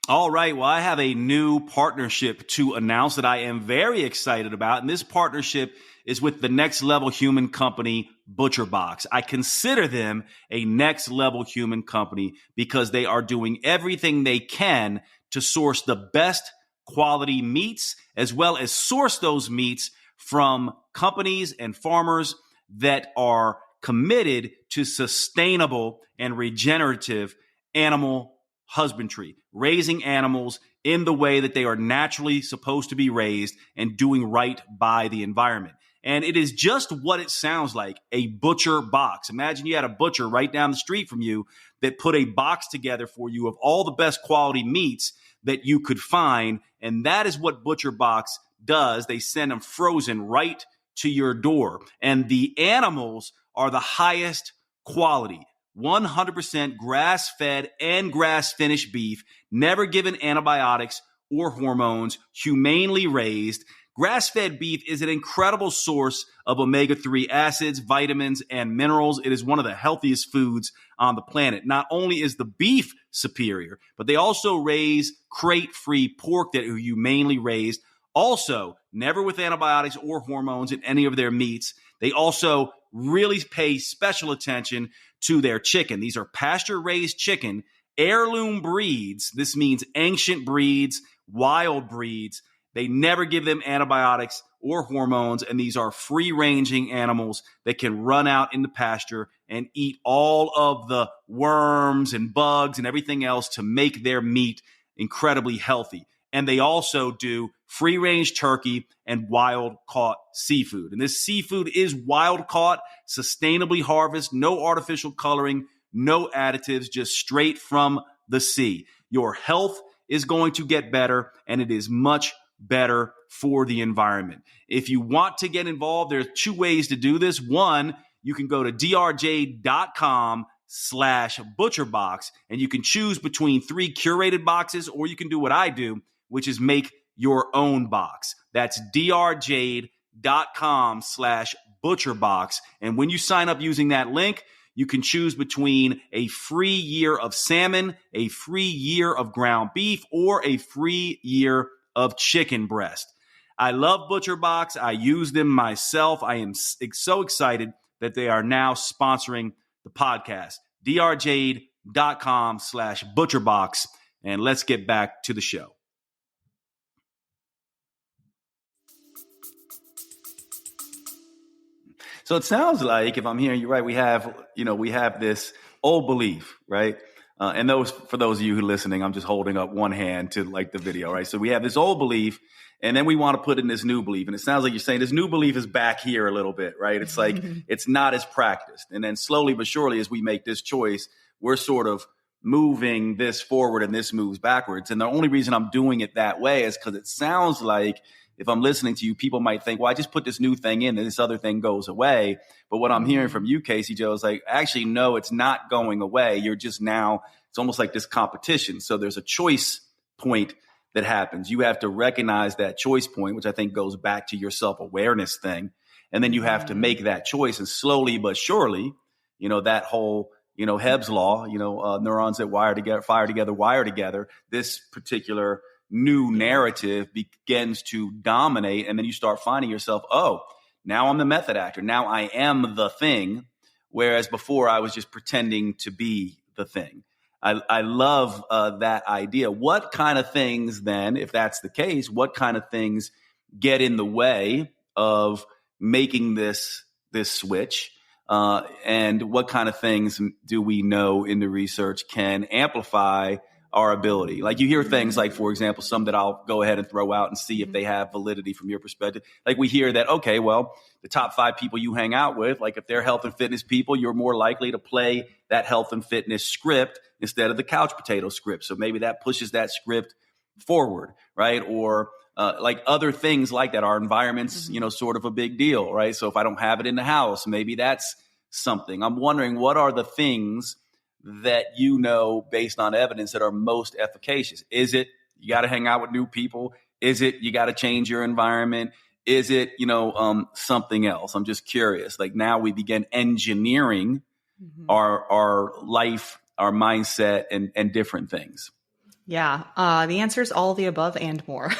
All right. Well, I have a new partnership to announce that I am very excited about. And this partnership is with the next level human company, ButcherBox. I consider them a next level human company because they are doing everything they can to source the best quality meats, as well as source those meats from companies and farmers that are committed to sustainable and regenerative animal husbandry, raising animals in the way that they are naturally supposed to be raised and doing right by the environment. And it is just what it sounds like, a butcher box. Imagine you had a butcher right down the street from you that put a box together for you of all the best quality meats that you could find. And that is what Butcher Box does. They send them frozen right to your door. And the animals are the highest quality, 100% grass-fed and grass-finished beef, never given antibiotics or hormones, humanely raised. Grass-fed beef is an incredible source of omega-3 acids, vitamins, and minerals. It is one of the healthiest foods on the planet. Not only is the beef superior, but they also raise crate-free pork that are humanely raised. Also, never with antibiotics or hormones in any of their meats. They also really pay special attention to their chicken. These are pasture-raised chicken, heirloom breeds. This means ancient breeds, wild breeds. They never give them antibiotics or hormones, and these are free-ranging animals that can run out in the pasture and eat all of the worms and bugs and everything else to make their meat incredibly healthy. And they also do free-range turkey and wild-caught seafood. And this seafood is wild-caught, sustainably harvested, no artificial coloring, no additives, just straight from the sea. Your health is going to get better, and it is much better for the environment. If you want to get involved, there's two ways to do this. One, you can go to drjade.com/butcherbox, and you can choose between 3 curated boxes, or you can do what I do, which is make your own box. That's drjade.com/butcherbox. And when you sign up using that link, you can choose between a free year of salmon, a free year of ground beef, or a free year of chicken breast. I love Butcher Box. I use them myself. I am so excited that they are now sponsoring the podcast. drjade.com/butcherbox. And let's get back to the show. So it sounds like, if I'm hearing you right, we have this old belief, right? And for those of you who are listening, I'm just holding up one hand to like the video, right? So we have this old belief, and then we want to put in this new belief. And it sounds like you're saying this new belief is back here a little bit, right? It's like it's not as practiced. And then slowly but surely, as we make this choice, we're sort of moving this forward and this moves backwards. And the only reason I'm doing it that way is because it sounds like, if I'm listening to you, people might think, well, I just put this new thing in and this other thing goes away. But what I'm hearing from you, Kasey Jo, is like, actually, no, it's not going away. You're just now, it's almost like this competition. So there's a choice point that happens. You have to recognize that choice point, which I think goes back to your self-awareness thing. And then you have to make that choice. And slowly but surely, that whole, Hebb's law, neurons that fire together, wire together, this particular new narrative begins to dominate. And then you start finding yourself, oh, now I'm the method actor. Now I am the thing. Whereas before I was just pretending to be the thing. I love that idea. What kind of things then, if that's the case, what kind of things get in the way of making this switch? And what kind of things do we know in the research can amplify our ability? Like you hear things like, for example, some that I'll go ahead and throw out and see if they have validity from your perspective. Like we hear that, okay, well, the top 5 people you hang out with, like if they're health and fitness people, you're more likely to play that health and fitness script instead of the couch potato script. So maybe that pushes that script forward, right? Or like other things like that. Our environment's, sort of a big deal, right? So if I don't have it in the house, maybe that's something. I'm wondering, what are the things that based on evidence that are most efficacious? Is it you got to hang out with new people? Is it you got to change your environment? Is it, something else? I'm just curious. Like now we begin engineering our life, our mindset, and different things. Yeah. The answer is all the above and more.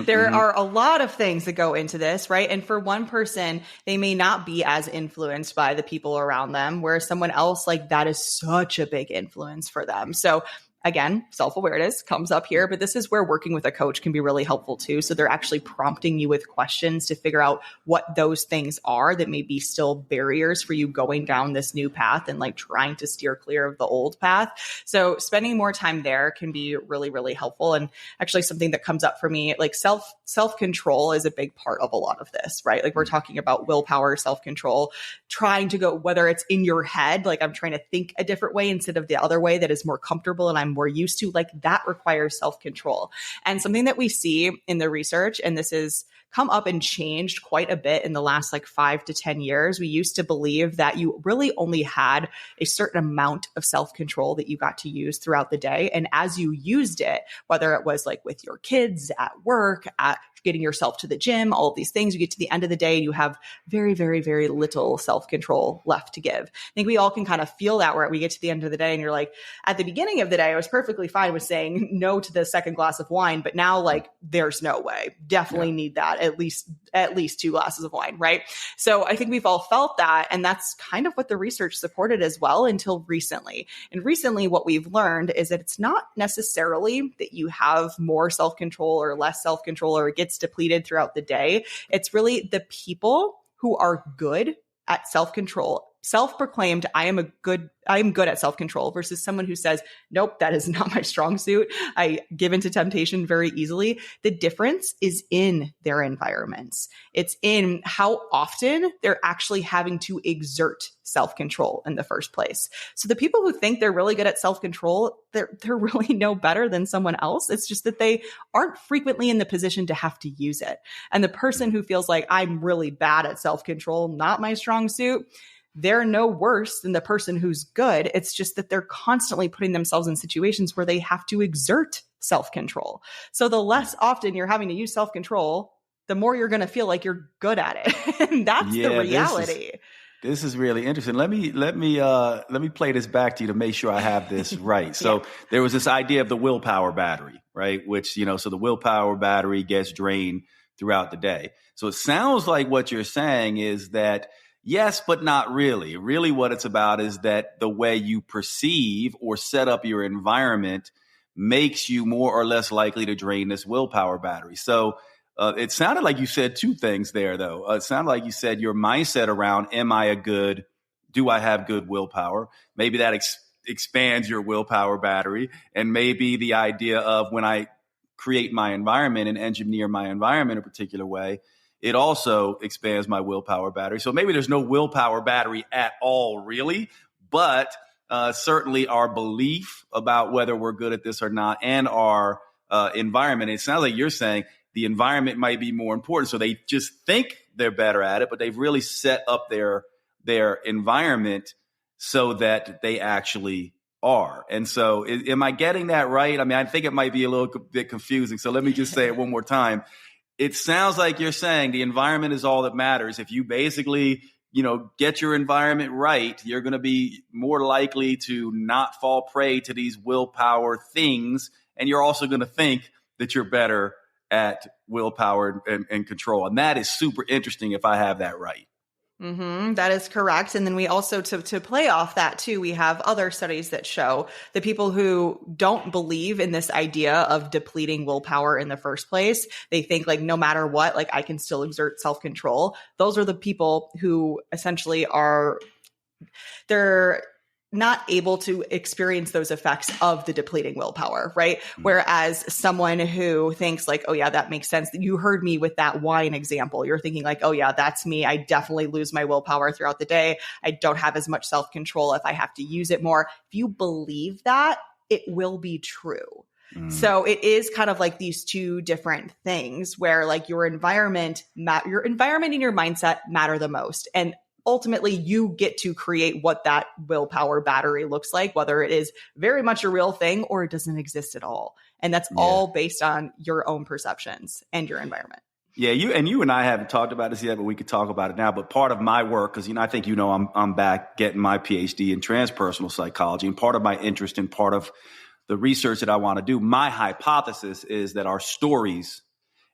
There are a lot of things that go into this, right? And for one person, they may not be as influenced by the people around them, whereas someone else, like that is such a big influence for them. So Again, self-awareness comes up here, but this is where working with a coach can be really helpful too. So they're actually prompting you with questions to figure out what those things are that may be still barriers for you going down this new path and like trying to steer clear of the old path. So spending more time there can be really, really helpful. And actually something that comes up for me, like self-control is a big part of a lot of this, right? Like we're talking about willpower, self-control, trying to go, whether it's in your head, like I'm trying to think a different way instead of the other way that is more comfortable and I'm more used to, like that requires self-control. And something that we see in the research, and this is come up and changed quite a bit in the last like 5 to 10 years. We used to believe that you really only had a certain amount of self-control that you got to use throughout the day. And as you used it, whether it was like with your kids, at work, at getting yourself to the gym, all of these things, you get to the end of the day, you have very, very, very little self-control left to give. I think we all can kind of feel that where we get to the end of the day and you're like, at the beginning of the day, I was perfectly fine with saying no to the second glass of wine, but now like there's no way. Definitely need that at least 2 glasses of wine, right? So I think we've all felt that. And that's kind of what the research supported as well until recently. And recently what we've learned is that it's not necessarily that you have more self-control or less self-control or it gets depleted throughout the day. It's really the people who are good at self-control, self-proclaimed, I am good at self-control versus someone who says, nope, that is not my strong suit. I give into temptation very easily. The difference is in their environments. It's in how often they're actually having to exert self-control in the first place. So the people who think they're really good at self-control, they're really no better than someone else. It's just that they aren't frequently in the position to have to use it. And the person who feels like I'm really bad at self-control, not my strong suit, they're no worse than the person who's good. It's just that they're constantly putting themselves in situations where they have to exert self-control. So the less often you're having to use self-control, the more you're going to feel like you're good at it. And that's the reality. This is really interesting. Let me play this back to you to make sure I have this right. So there was this idea of the willpower battery, right? Which, so the willpower battery gets drained throughout the day. So it sounds like what you're saying is that yes, but not really. Really what it's about is that the way you perceive or set up your environment makes you more or less likely to drain this willpower battery. So it sounded like you said two things there, though. It sounded like you said your mindset around, do I have good willpower? Maybe that expands your willpower battery. And maybe the idea of when I create my environment and engineer my environment a particular way, it also expands my willpower battery. So maybe there's no willpower battery at all, really, but certainly our belief about whether we're good at this or not and our environment. It sounds like you're saying the environment might be more important. So they just think they're better at it, but they've really set up their environment so that they actually are. And so am I getting that right? I mean, I think it might be a little bit confusing. So let me just say it one more time. It sounds like you're saying the environment is all that matters. If you basically, get your environment right, you're going to be more likely to not fall prey to these willpower things. And you're also going to think that you're better at willpower and control. And that is super interesting if I have that right. Mm-hmm, that is correct. And then we also, to play off that too, we have other studies that show the people who don't believe in this idea of depleting willpower in the first place, they think like no matter what, like I can still exert self-control. Those are the people who essentially they're not able to experience those effects of the depleting willpower, right? Whereas someone who thinks like, oh yeah, that makes sense. You heard me with that wine example. You're thinking like, oh yeah, that's me. I definitely lose my willpower throughout the day. I don't have as much self-control if I have to use it more. If you believe that, it will be true. So it is kind of like these two different things where like your environment and your mindset matter the most. And ultimately, you get to create what that willpower battery looks like, whether it is very much a real thing or it doesn't exist at all. And that's all based on your own perceptions and your environment. Yeah, you and I haven't talked about this yet, but we could talk about it now. But part of my work, because I think I'm back getting my PhD in transpersonal psychology, and part of my interest and part of the research that I want to do, my hypothesis is that our stories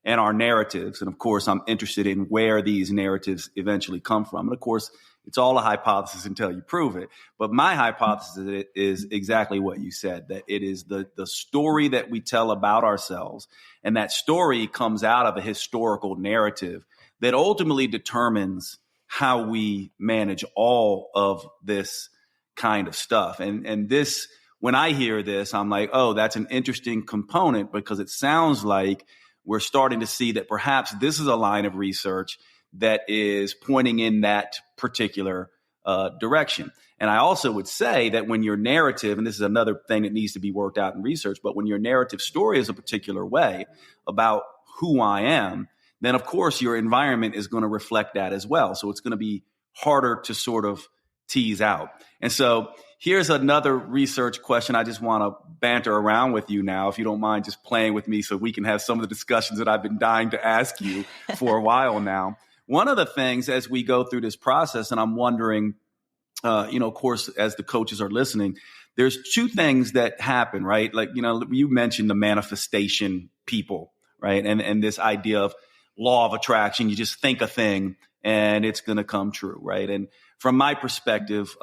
and our narratives. And of course, I'm interested in where these narratives eventually come from. And of course, it's all a hypothesis until you prove it. But my hypothesis is exactly what you said, that it is the story that we tell about ourselves. And that story comes out of a historical narrative that ultimately determines how we manage all of this kind of stuff. And this, when I hear this, I'm like, oh, that's an interesting component, because it sounds like we're starting to see that perhaps this is a line of research that is pointing in that particular direction. And I also would say that when your narrative, and this is another thing that needs to be worked out in research, but when your narrative story is a particular way about who I am, then of course your environment is going to reflect that as well. So it's going to be harder to sort of tease out. And so here's another research question. I just want to banter around with you now, if you don't mind just playing with me so we can have some of the discussions that I've been dying to ask you for a while now. One of the things as we go through this process, and I'm wondering, of course, as the coaches are listening, there's two things that happen, right? Like, you mentioned the manifestation people, right? And this idea of law of attraction, you just think a thing and it's going to come true, right? And from my perspective,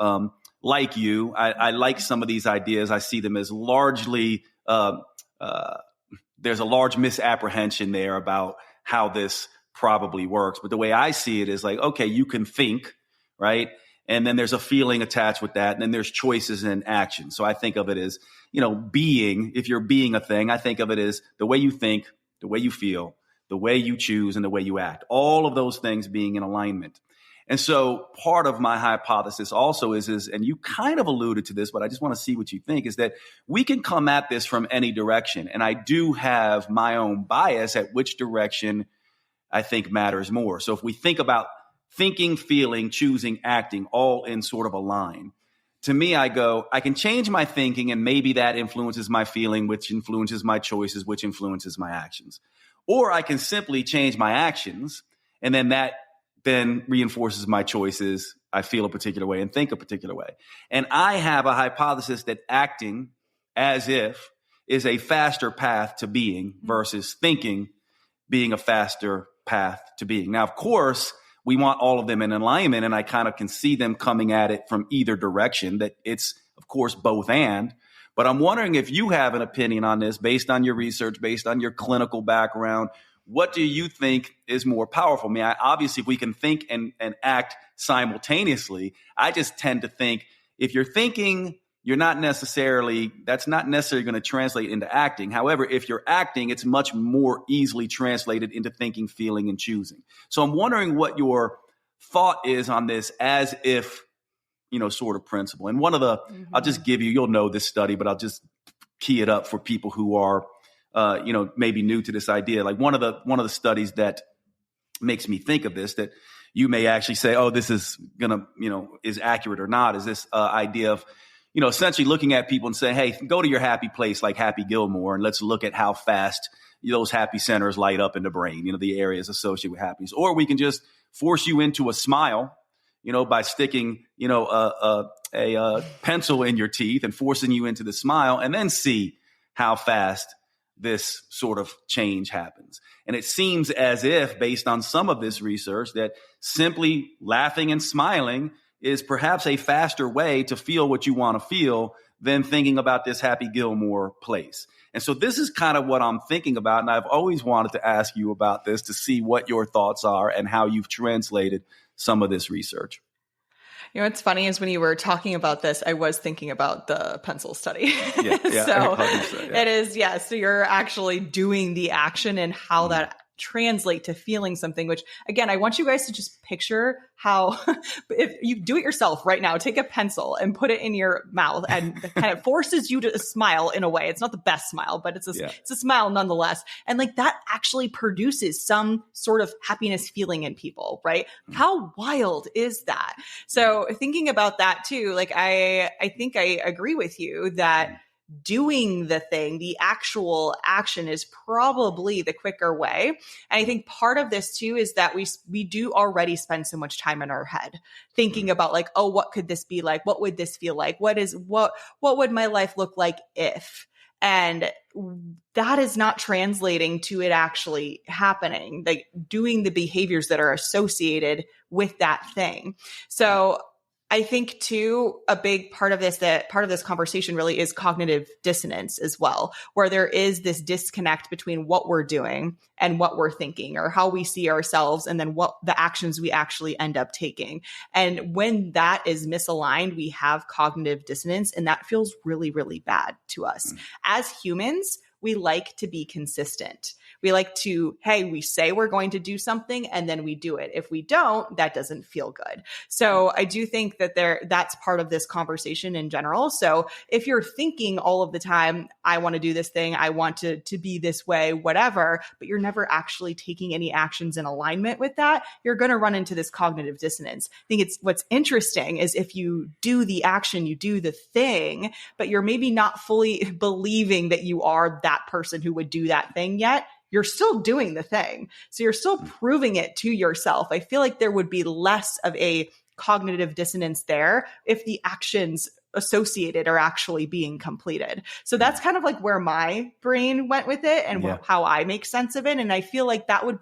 like you, I like some of these ideas. I see them as largely, there's a large misapprehension there about how this probably works. But the way I see it is like, okay, you can think, right? And then there's a feeling attached with that. And then there's choices and action. So I think of it as, being, if you're being a thing, I think of it as the way you think, the way you feel, the way you choose, and the way you act. All of those things being in alignment. And so part of my hypothesis also is, and you kind of alluded to this, but I just want to see what you think, is that we can come at this from any direction. And I do have my own bias at which direction I think matters more. So if we think about thinking, feeling, choosing, acting, all in sort of a line, to me, I go, I can change my thinking and maybe that influences my feeling, which influences my choices, which influences my actions. Or I can simply change my actions and then that then reinforces my choices. I feel a particular way and think a particular way. And I have a hypothesis that acting as if is a faster path to being versus thinking being a faster path to being. Now, of course, we want all of them in alignment, and I kind of can see them coming at it from either direction, that it's, of course, both and. But I'm wondering if you have an opinion on this based on your research, based on your clinical background. What do you think is more powerful? I mean, obviously, if we can think and act simultaneously, I just tend to think if you're thinking, that's not necessarily going to translate into acting. However, if you're acting, it's much more easily translated into thinking, feeling, and choosing. So I'm wondering what your thought is on this as if, sort of principle. And one of the, I'll just give you'll know this study, but I'll just key it up for people who are, maybe new to this idea. Like one of the studies that makes me think of this, that you may actually say, oh, this is going to, is accurate or not, is this idea of, essentially looking at people and saying, hey, go to your happy place like Happy Gilmore, and let's look at how fast those happy centers light up in the brain, the areas associated with happiness. Or we can just force you into a smile, by sticking, a pencil in your teeth and forcing you into the smile, and then see how fast this sort of change happens. And it seems as if, based on some of this research, that simply laughing and smiling is perhaps a faster way to feel what you want to feel than thinking about this Happy Gilmore place. And so this is kind of what I'm thinking about. And I've always wanted to ask you about this to see what your thoughts are and how you've translated some of this research. What's funny is when you were talking about this, I was thinking about the pencil study. Yeah, So it is, So you're actually doing the action and how that translate to feeling something, which again, I want you guys to just picture how, if you do it yourself right now, take a pencil and put it in your mouth and kind of forces you to smile in a way. It's not the best smile, but it's a smile nonetheless. And like that actually produces some sort of happiness feeling in people, right? How wild is that? So thinking about that too, like I think I agree with you that doing the thing, the actual action is probably the quicker way. And I think part of this too is that we do already spend so much time in our head thinking about like, oh, what could this be like? What would this feel like? What would my life look like if? And that is not translating to it actually happening, like doing the behaviors that are associated with that thing. So I think too, a big part of this conversation really is cognitive dissonance as well, where there is this disconnect between what we're doing and what we're thinking, or how we see ourselves, and then what the actions we actually end up taking. And when that is misaligned, we have cognitive dissonance, and that feels really, really bad to us. As humans, we like to be consistent. We like to, hey, we say we're going to do something and then we do it. If we don't, that doesn't feel good. So I do think that that's part of this conversation in general. So if you're thinking all of the time, I want to do this thing, I want to be this way, whatever, but you're never actually taking any actions in alignment with that, you're going to run into this cognitive dissonance. I think what's interesting is if you do the action, you do the thing, but you're maybe not fully believing that you are that person who would do that thing yet, you're still doing the thing. So you're still proving it to yourself. I feel like there would be less of a cognitive dissonance there if the actions associated are actually being completed. So that's kind of like where my brain went with it and how I make sense of it. And I feel like that would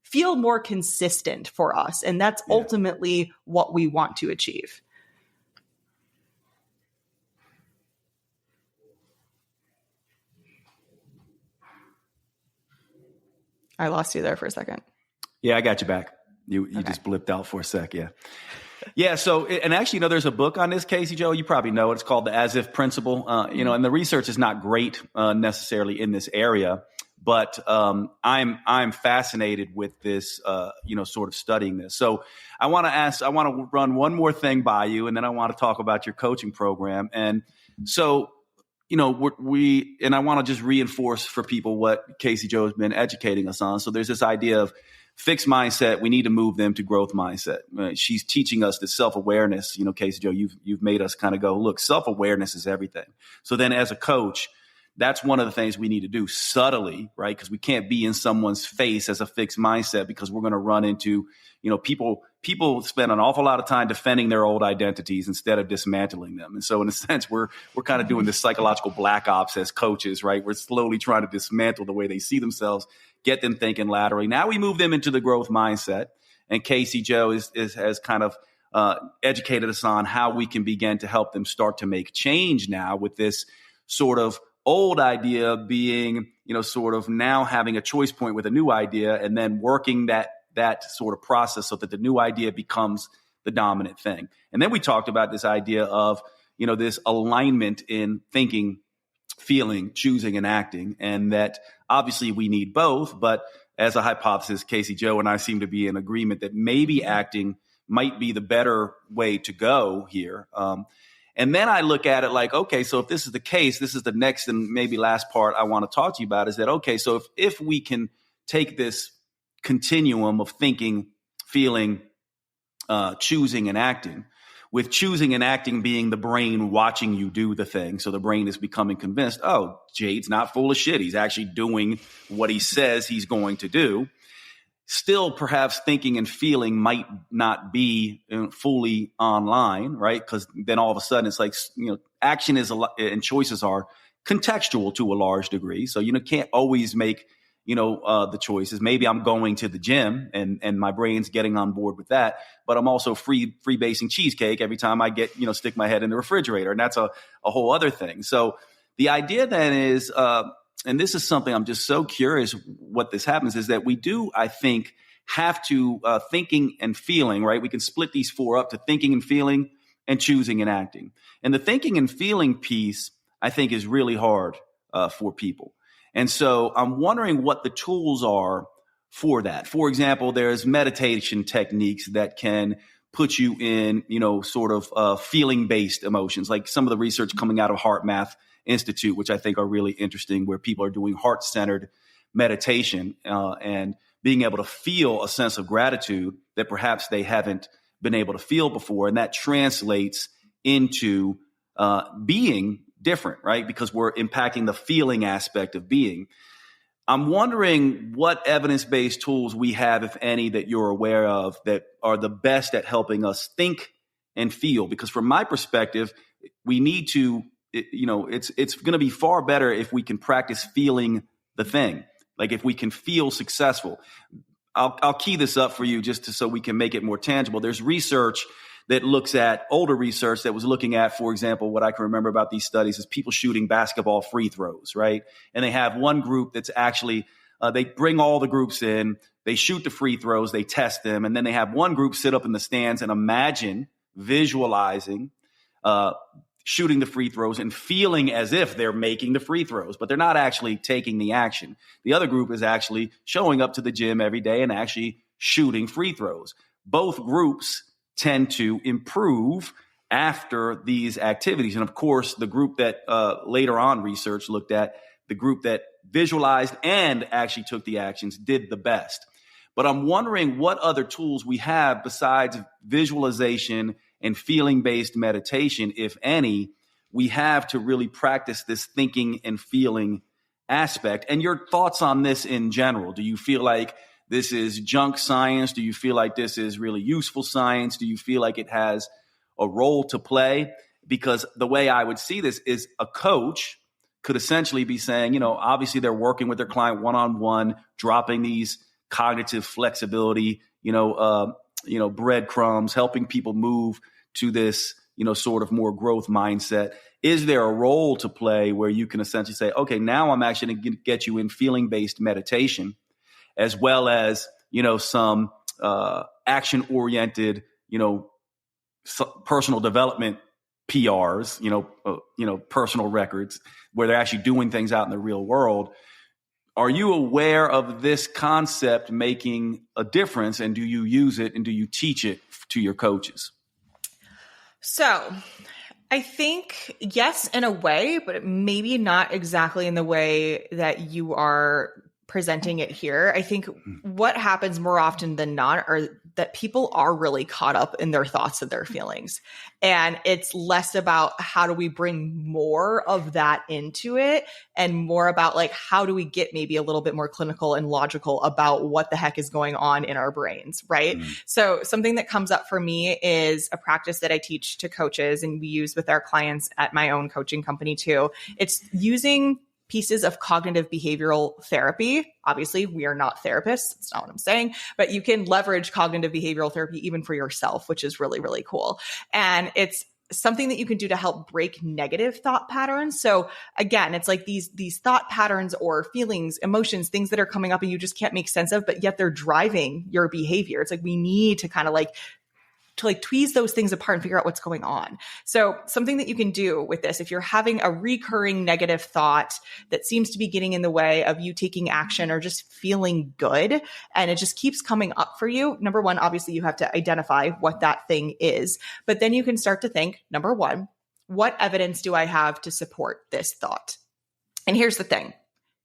feel more consistent for us. And that's ultimately what we want to achieve. I lost you there for a second. Yeah, I got you back. You just blipped out for a sec. Yeah. Yeah. So, and actually, there's a book on this, Kasey Jo. You probably know it. It's called the As If Principle. And the research is not great necessarily in this area, but I'm fascinated with this, sort of studying this. So I want to run one more thing by you, and then I want to talk about your coaching program. And so, and I want to just reinforce for people what Kasey Jo has been educating us on. So there's this idea of fixed mindset. We need to move them to growth mindset. She's teaching us the self-awareness. Kasey Jo, you've made us kind of go, look, self-awareness is everything. So then as a coach, that's one of the things we need to do subtly, right? Because we can't be in someone's face as a fixed mindset, because we're going to run into, people spend an awful lot of time defending their old identities instead of dismantling them. And so in a sense, we're kind of doing this psychological black ops as coaches, right? We're slowly trying to dismantle the way they see themselves, get them thinking laterally. Now we move them into the growth mindset. And Kasey Jo has kind of educated us on how we can begin to help them start to make change now, with this sort of old idea being, sort of now having a choice point with a new idea, and then working that sort of process so that the new idea becomes the dominant thing. And then we talked about this idea of, this alignment in thinking, feeling, choosing, and acting, and that obviously we need both. But as a hypothesis, Kasey Jo and I seem to be in agreement that maybe acting might be the better way to go here. And then I look at it like, okay, so if this is the case, this is the next and maybe last part I want to talk to you about, is that, okay, so if we can take this continuum of thinking, feeling, choosing, and acting, with choosing and acting being the brain watching you do the thing. So the brain is becoming convinced, oh, Jade's not full of shit. He's actually doing what he says he's going to do. Still, perhaps thinking and feeling might not be fully online, right? Because then all of a sudden it's like, action is and choices are contextual to a large degree. So, can't always make, the choices. Maybe I'm going to the gym and my brain's getting on board with that, but I'm also free basing cheesecake every time I get, stick my head in the refrigerator. And that's a whole other thing. So the idea then is, and this is something I'm just so curious what this happens, is that we do, I think, have to thinking and feeling, right? We can split these four up to thinking and feeling and choosing and acting. And the thinking and feeling piece, I think, is really hard for people. And so I'm wondering what the tools are for that. For example, there's meditation techniques that can put you in, sort of feeling-based emotions, like some of the research coming out of Heart Math Institute, which I think are really interesting, where people are doing heart-centered meditation and being able to feel a sense of gratitude that perhaps they haven't been able to feel before. And that translates into being different, right? Because we're impacting the feeling aspect of being. I'm wondering what evidence-based tools we have, if any, that you're aware of that are the best at helping us think and feel. Because from my perspective, we need to it's going to be far better if we can practice feeling the thing. Like if we can feel successful. I'll key this up for you so we can make it more tangible. There's research that looks at older research that was looking at, for example, what I can remember about these studies is people shooting basketball free throws, right? And they have one group that's actually, they bring all the groups in, they shoot the free throws, they test them, and then they have one group sit up in the stands and imagine, visualizing, shooting the free throws and feeling as if they're making the free throws, but they're not actually taking the action. The other group is actually showing up to the gym every day and actually shooting free throws. Both groups tend to improve after these activities. And of course, the group that later on research looked at, the group that visualized and actually took the actions did the best. But I'm wondering what other tools we have besides visualization and feeling-based meditation, if any, we have to really practice this thinking and feeling aspect. And your thoughts on this in general. Do you feel like this is junk science? Do you feel like this is really useful science? Do you feel like it has a role to play? Because the way I would see this is a coach could essentially be saying, obviously they're working with their client one-on-one, dropping these cognitive flexibility, breadcrumbs, helping people move to this, sort of more growth mindset. Is there a role to play where you can essentially say, okay, now I'm actually going to get you in feeling-based meditation, as well as, some action-oriented, personal development PRs, personal records, where they're actually doing things out in the real world. Are you aware of this concept making a difference, and do you use it and do you teach it to your coaches? So I think yes, in a way, but maybe not exactly in the way that you are presenting it here. I think what happens more often than not are that people are really caught up in their thoughts and their feelings. And it's less about how do we bring more of that into it and more about like, how do we get maybe a little bit more clinical and logical about what the heck is going on in our brains, right? So something that comes up for me is a practice that I teach to coaches and we use with our clients at my own coaching company too. It's using pieces of cognitive behavioral therapy. Obviously, we are not therapists. That's not what I'm saying, but you can leverage cognitive behavioral therapy even for yourself, which is really, really cool. And it's something that you can do to help break negative thought patterns. So again, it's like these thought patterns or feelings, emotions, things that are coming up and you just can't make sense of, but yet they're driving your behavior. It's like we need to kind of to tweeze those things apart and figure out what's going on. So something that you can do with this, if you're having a recurring negative thought that seems to be getting in the way of you taking action or just feeling good, and it just keeps coming up for you, number one, obviously you have to identify what that thing is, but then you can start to think, number one, what evidence do I have to support this thought? And here's the thing.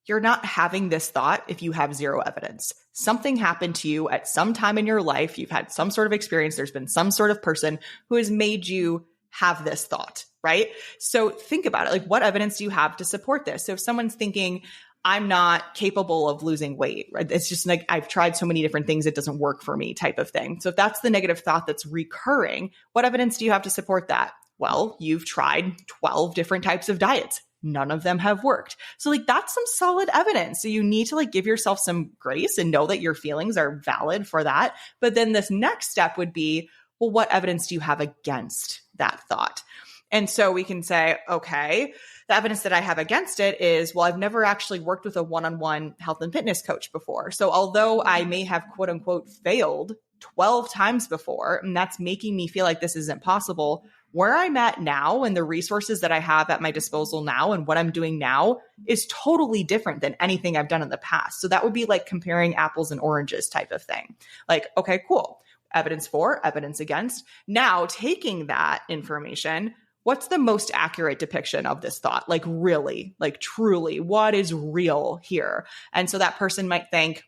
You're not having this thought if you have zero evidence. Something happened to you at some time in your life. You've had some sort of experience. There's been some sort of person who has made you have this thought, right? So think about it. Like, what evidence do you have to support this? So if someone's thinking, I'm not capable of losing weight, right? It's just like, I've tried so many different things, it doesn't work for me type of thing. So if that's the negative thought that's recurring, what evidence do you have to support that? Well, you've tried 12 different types of diets. None of them have worked. So that's some solid evidence. So you need to give yourself some grace and know that your feelings are valid for that. But then this next step would be, well, what evidence do you have against that thought? And so we can say, okay, the evidence that I have against it is, well, I've never actually worked with a one-on-one health and fitness coach before. So although I may have quote unquote failed 12 times before, and that's making me feel like this isn't possible, where I'm at now and the resources that I have at my disposal now and what I'm doing now is totally different than anything I've done in the past. So that would be like comparing apples and oranges type of thing. Like, okay, cool. Evidence for, evidence against. Now taking that information, what's the most accurate depiction of this thought? Like really, like truly, what is real here? And so that person might think,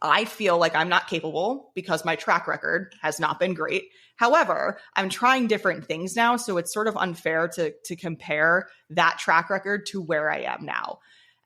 I feel like I'm not capable because my track record has not been great. However, I'm trying different things now, so it's sort of unfair to compare that track record to where I am now.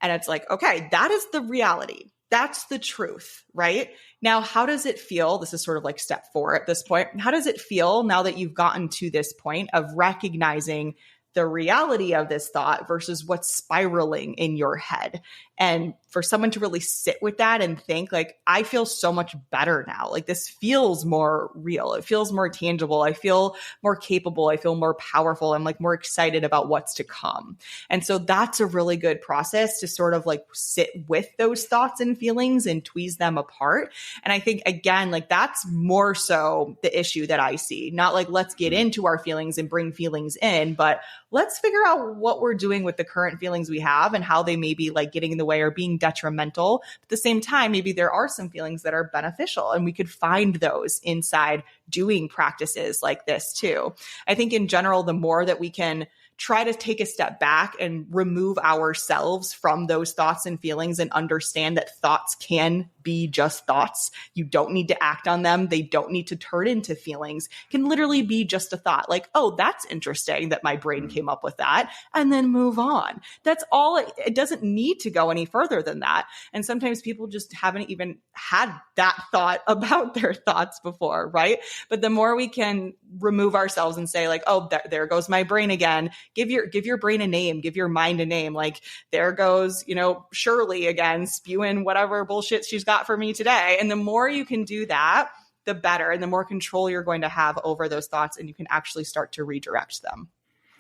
And it's like, okay, that is the reality. That's the truth, right? Now, how does it feel? This is sort of like step 4 at this point. How does it feel now that you've gotten to this point of recognizing the reality of this thought versus what's spiraling in your head. And for someone to really sit with that and think like, I feel so much better now. Like this feels more real. It feels more tangible. I feel more capable. I feel more powerful. I'm like more excited about what's to come. And so that's a really good process to sort of like sit with those thoughts and feelings and tweeze them apart. And I think again, like that's more so the issue that I see, not like, let's get into our feelings and bring feelings in, but let's figure out what we're doing with the current feelings we have and how they may be like getting in the way or being detrimental. At the same time, maybe there are some feelings that are beneficial and we could find those inside doing practices like this too. I think in general, the more that we can try to take a step back and remove ourselves from those thoughts and feelings and understand that thoughts can be just thoughts. You don't need to act on them. They don't need to turn into feelings. It can literally be just a thought like, oh, that's interesting that my brain came up with that, and then move on. That's all. It doesn't need to go any further than that. And sometimes people just haven't even had that thought about their thoughts before, right? But the more we can remove ourselves and say like, oh, there goes my brain again. Give your brain a name, give your mind a name. Like there goes, Shirley again, spewing whatever bullshit she's got for me today. And the more you can do that, the better. And the more control you're going to have over those thoughts, and you can actually start to redirect them.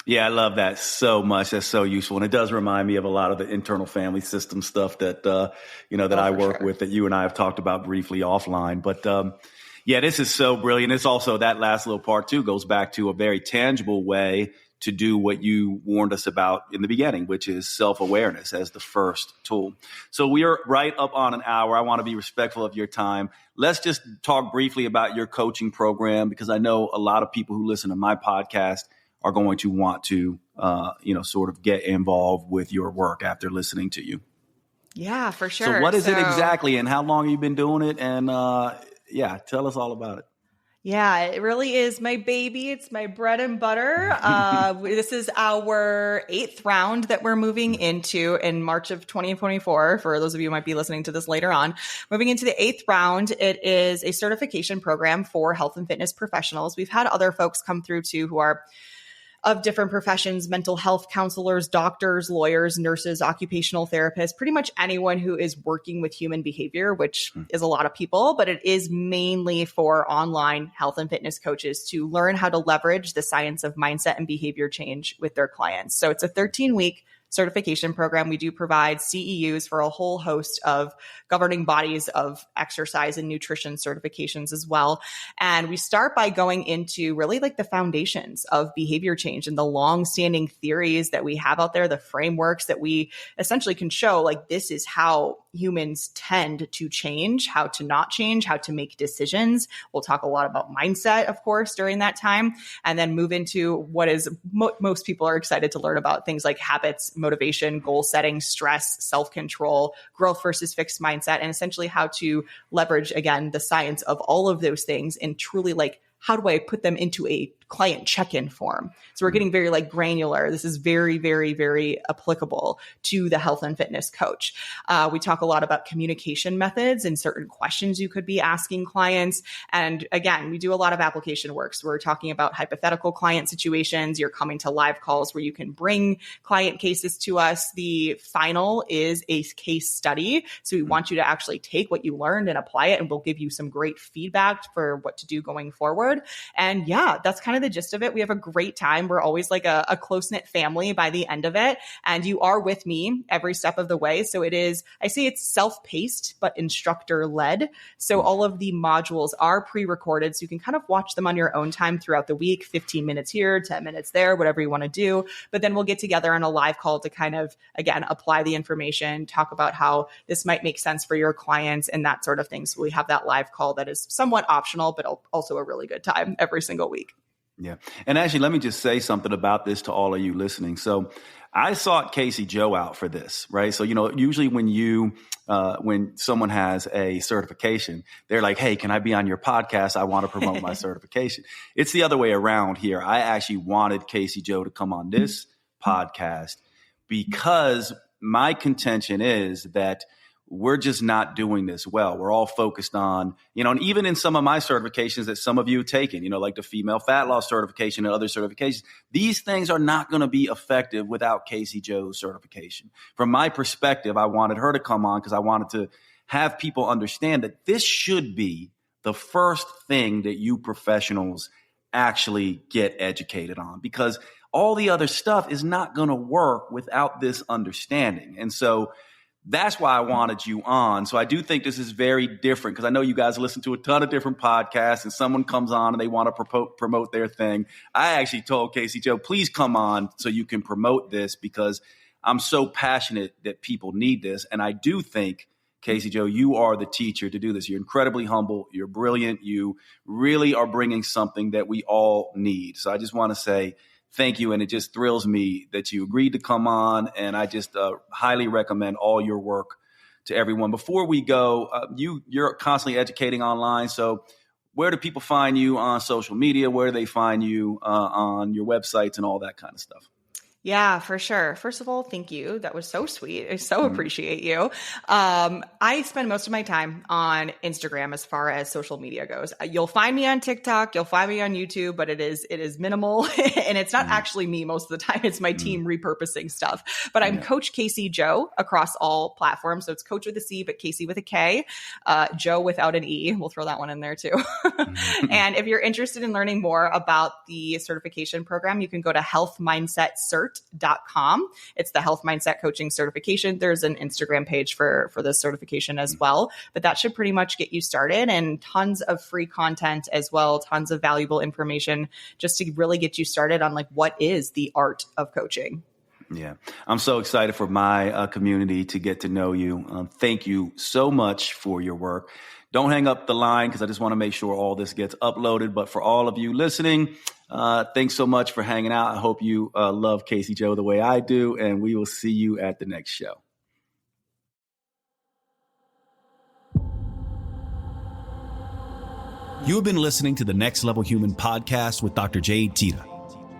Yeah, I love that so much. That's so useful. And it does remind me of a lot of the internal family system stuff that, that I work with, that you and I have talked about briefly offline. But yeah, this is so brilliant. It's also that last little part too goes back to a very tangible way to do what you warned us about in the beginning, which is self-awareness as the first tool. So we are right up on an hour. I want to be respectful of your time. Let's just talk briefly about your coaching program, because I know a lot of people who listen to my podcast are going to want to, sort of get involved with your work after listening to you. Yeah, for sure. So what is it exactly, and how long have you been doing it? And tell us all about it. Yeah, it really is my baby. It's my bread and butter. This is our 8th round that we're moving into in March of 2024. For those of you who might be listening to this later on, moving into the 8th round, it is a certification program for health and fitness professionals. We've had other folks come through too who are of different professions: mental health counselors, doctors, lawyers, nurses, occupational therapists, pretty much anyone who is working with human behavior, which is a lot of people, but it is mainly for online health and fitness coaches to learn how to leverage the science of mindset and behavior change with their clients. So it's a 13-week certification program. We do provide CEUs for a whole host of governing bodies of exercise and nutrition certifications as well. And we start by going into really like the foundations of behavior change and the long-standing theories that we have out there, the frameworks that we essentially can show, like this is how humans tend to change, how to not change, how to make decisions. We'll talk a lot about mindset, of course, during that time, and then move into what is most people are excited to learn about, things like habits, motivation, goal setting, stress, self-control, growth versus fixed mindset, and essentially how to leverage, again, the science of all of those things and truly like, how do I put them into a client check-in form? So we're getting very like granular. This is very, very, very applicable to the health and fitness coach. We talk a lot about communication methods and certain questions you could be asking clients. And again, we do a lot of application work. So we're talking about hypothetical client situations. You're coming to live calls where you can bring client cases to us. The final is a case study. So we want you to actually take what you learned and apply it, and we'll give you some great feedback for what to do going forward. And yeah, that's kind of the gist of it. We have a great time. We're always like a close-knit family by the end of it. And you are with me every step of the way. So it is, I say it's self-paced, but instructor-led. So all of the modules are pre-recorded. So you can kind of watch them on your own time throughout the week, 15 minutes here, 10 minutes there, whatever you want to do. But then we'll get together on a live call to kind of, again, apply the information, talk about how this might make sense for your clients and that sort of thing. So we have that live call that is somewhat optional, but also a really good time every single week. Yeah. And actually, let me just say something about this to all of you listening. So I sought Kasey Jo out for this, right? So, usually when someone has a certification, they're like, hey, can I be on your podcast? I want to promote my certification. It's the other way around here. I actually wanted Kasey Jo to come on this podcast because my contention is that we're just not doing this well. We're all focused on, and even in some of my certifications that some of you have taken, like the female fat loss certification and other certifications, these things are not going to be effective without Kasey Jo's certification. From my perspective, I wanted her to come on because I wanted to have people understand that this should be the first thing that you professionals actually get educated on, because all the other stuff is not going to work without this understanding. And so that's why I wanted you on. So I do think this is very different, because I know you guys listen to a ton of different podcasts, and someone comes on and they want to promote their thing. I actually told Kasey Jo, please come on so you can promote this, because I'm so passionate that people need this. And I do think, Kasey Jo, you are the teacher to do this. You're incredibly humble. You're brilliant. You really are bringing something that we all need. So I just want to say thank you. And it just thrills me that you agreed to come on. And I just highly recommend all your work to everyone. Before we go, you're constantly educating online. So where do people find you on social media? Where do they find you on your websites and all that kind of stuff? Yeah, for sure. First of all, thank you. That was so sweet. I so appreciate you. I spend most of my time on Instagram as far as social media goes. You'll find me on TikTok, you'll find me on YouTube, but it is minimal. And it's not actually me most of the time. It's my team repurposing stuff. But I'm Coach Kasey Jo across all platforms. So it's Coach with a C, but Kasey with a K, Joe without an E. We'll throw that one in there too. And if you're interested in learning more about the certification program, you can go to healthmindsetcert.com. It's the Health Mindset Coaching Certification. There's an Instagram page for this certification as well, but that should pretty much get you started, and tons of free content as well, tons of valuable information just to really get you started on what is the art of coaching. Yeah, I'm so excited for my community to get to know you. Thank you so much for your work. Don't hang up the line, because I just want to make sure all this gets uploaded. But for all of you listening, thanks so much for hanging out. I hope you love Kasey Jo the way I do, and we will see you at the next show. You have been listening to the Next Level Human podcast with Dr. Jade Teta.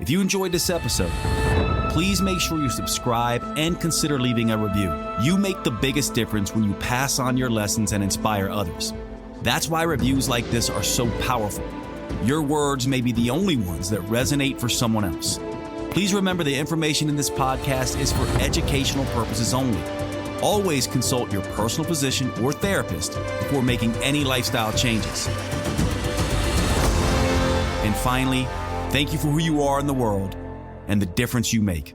If you enjoyed this episode, please make sure you subscribe and consider leaving a review. You make the biggest difference when you pass on your lessons and inspire others. That's why reviews like this are so powerful. Your words may be the only ones that resonate for someone else. Please remember, the information in this podcast is for educational purposes only. Always consult your personal physician or therapist before making any lifestyle changes. And finally, thank you for who you are in the world and the difference you make.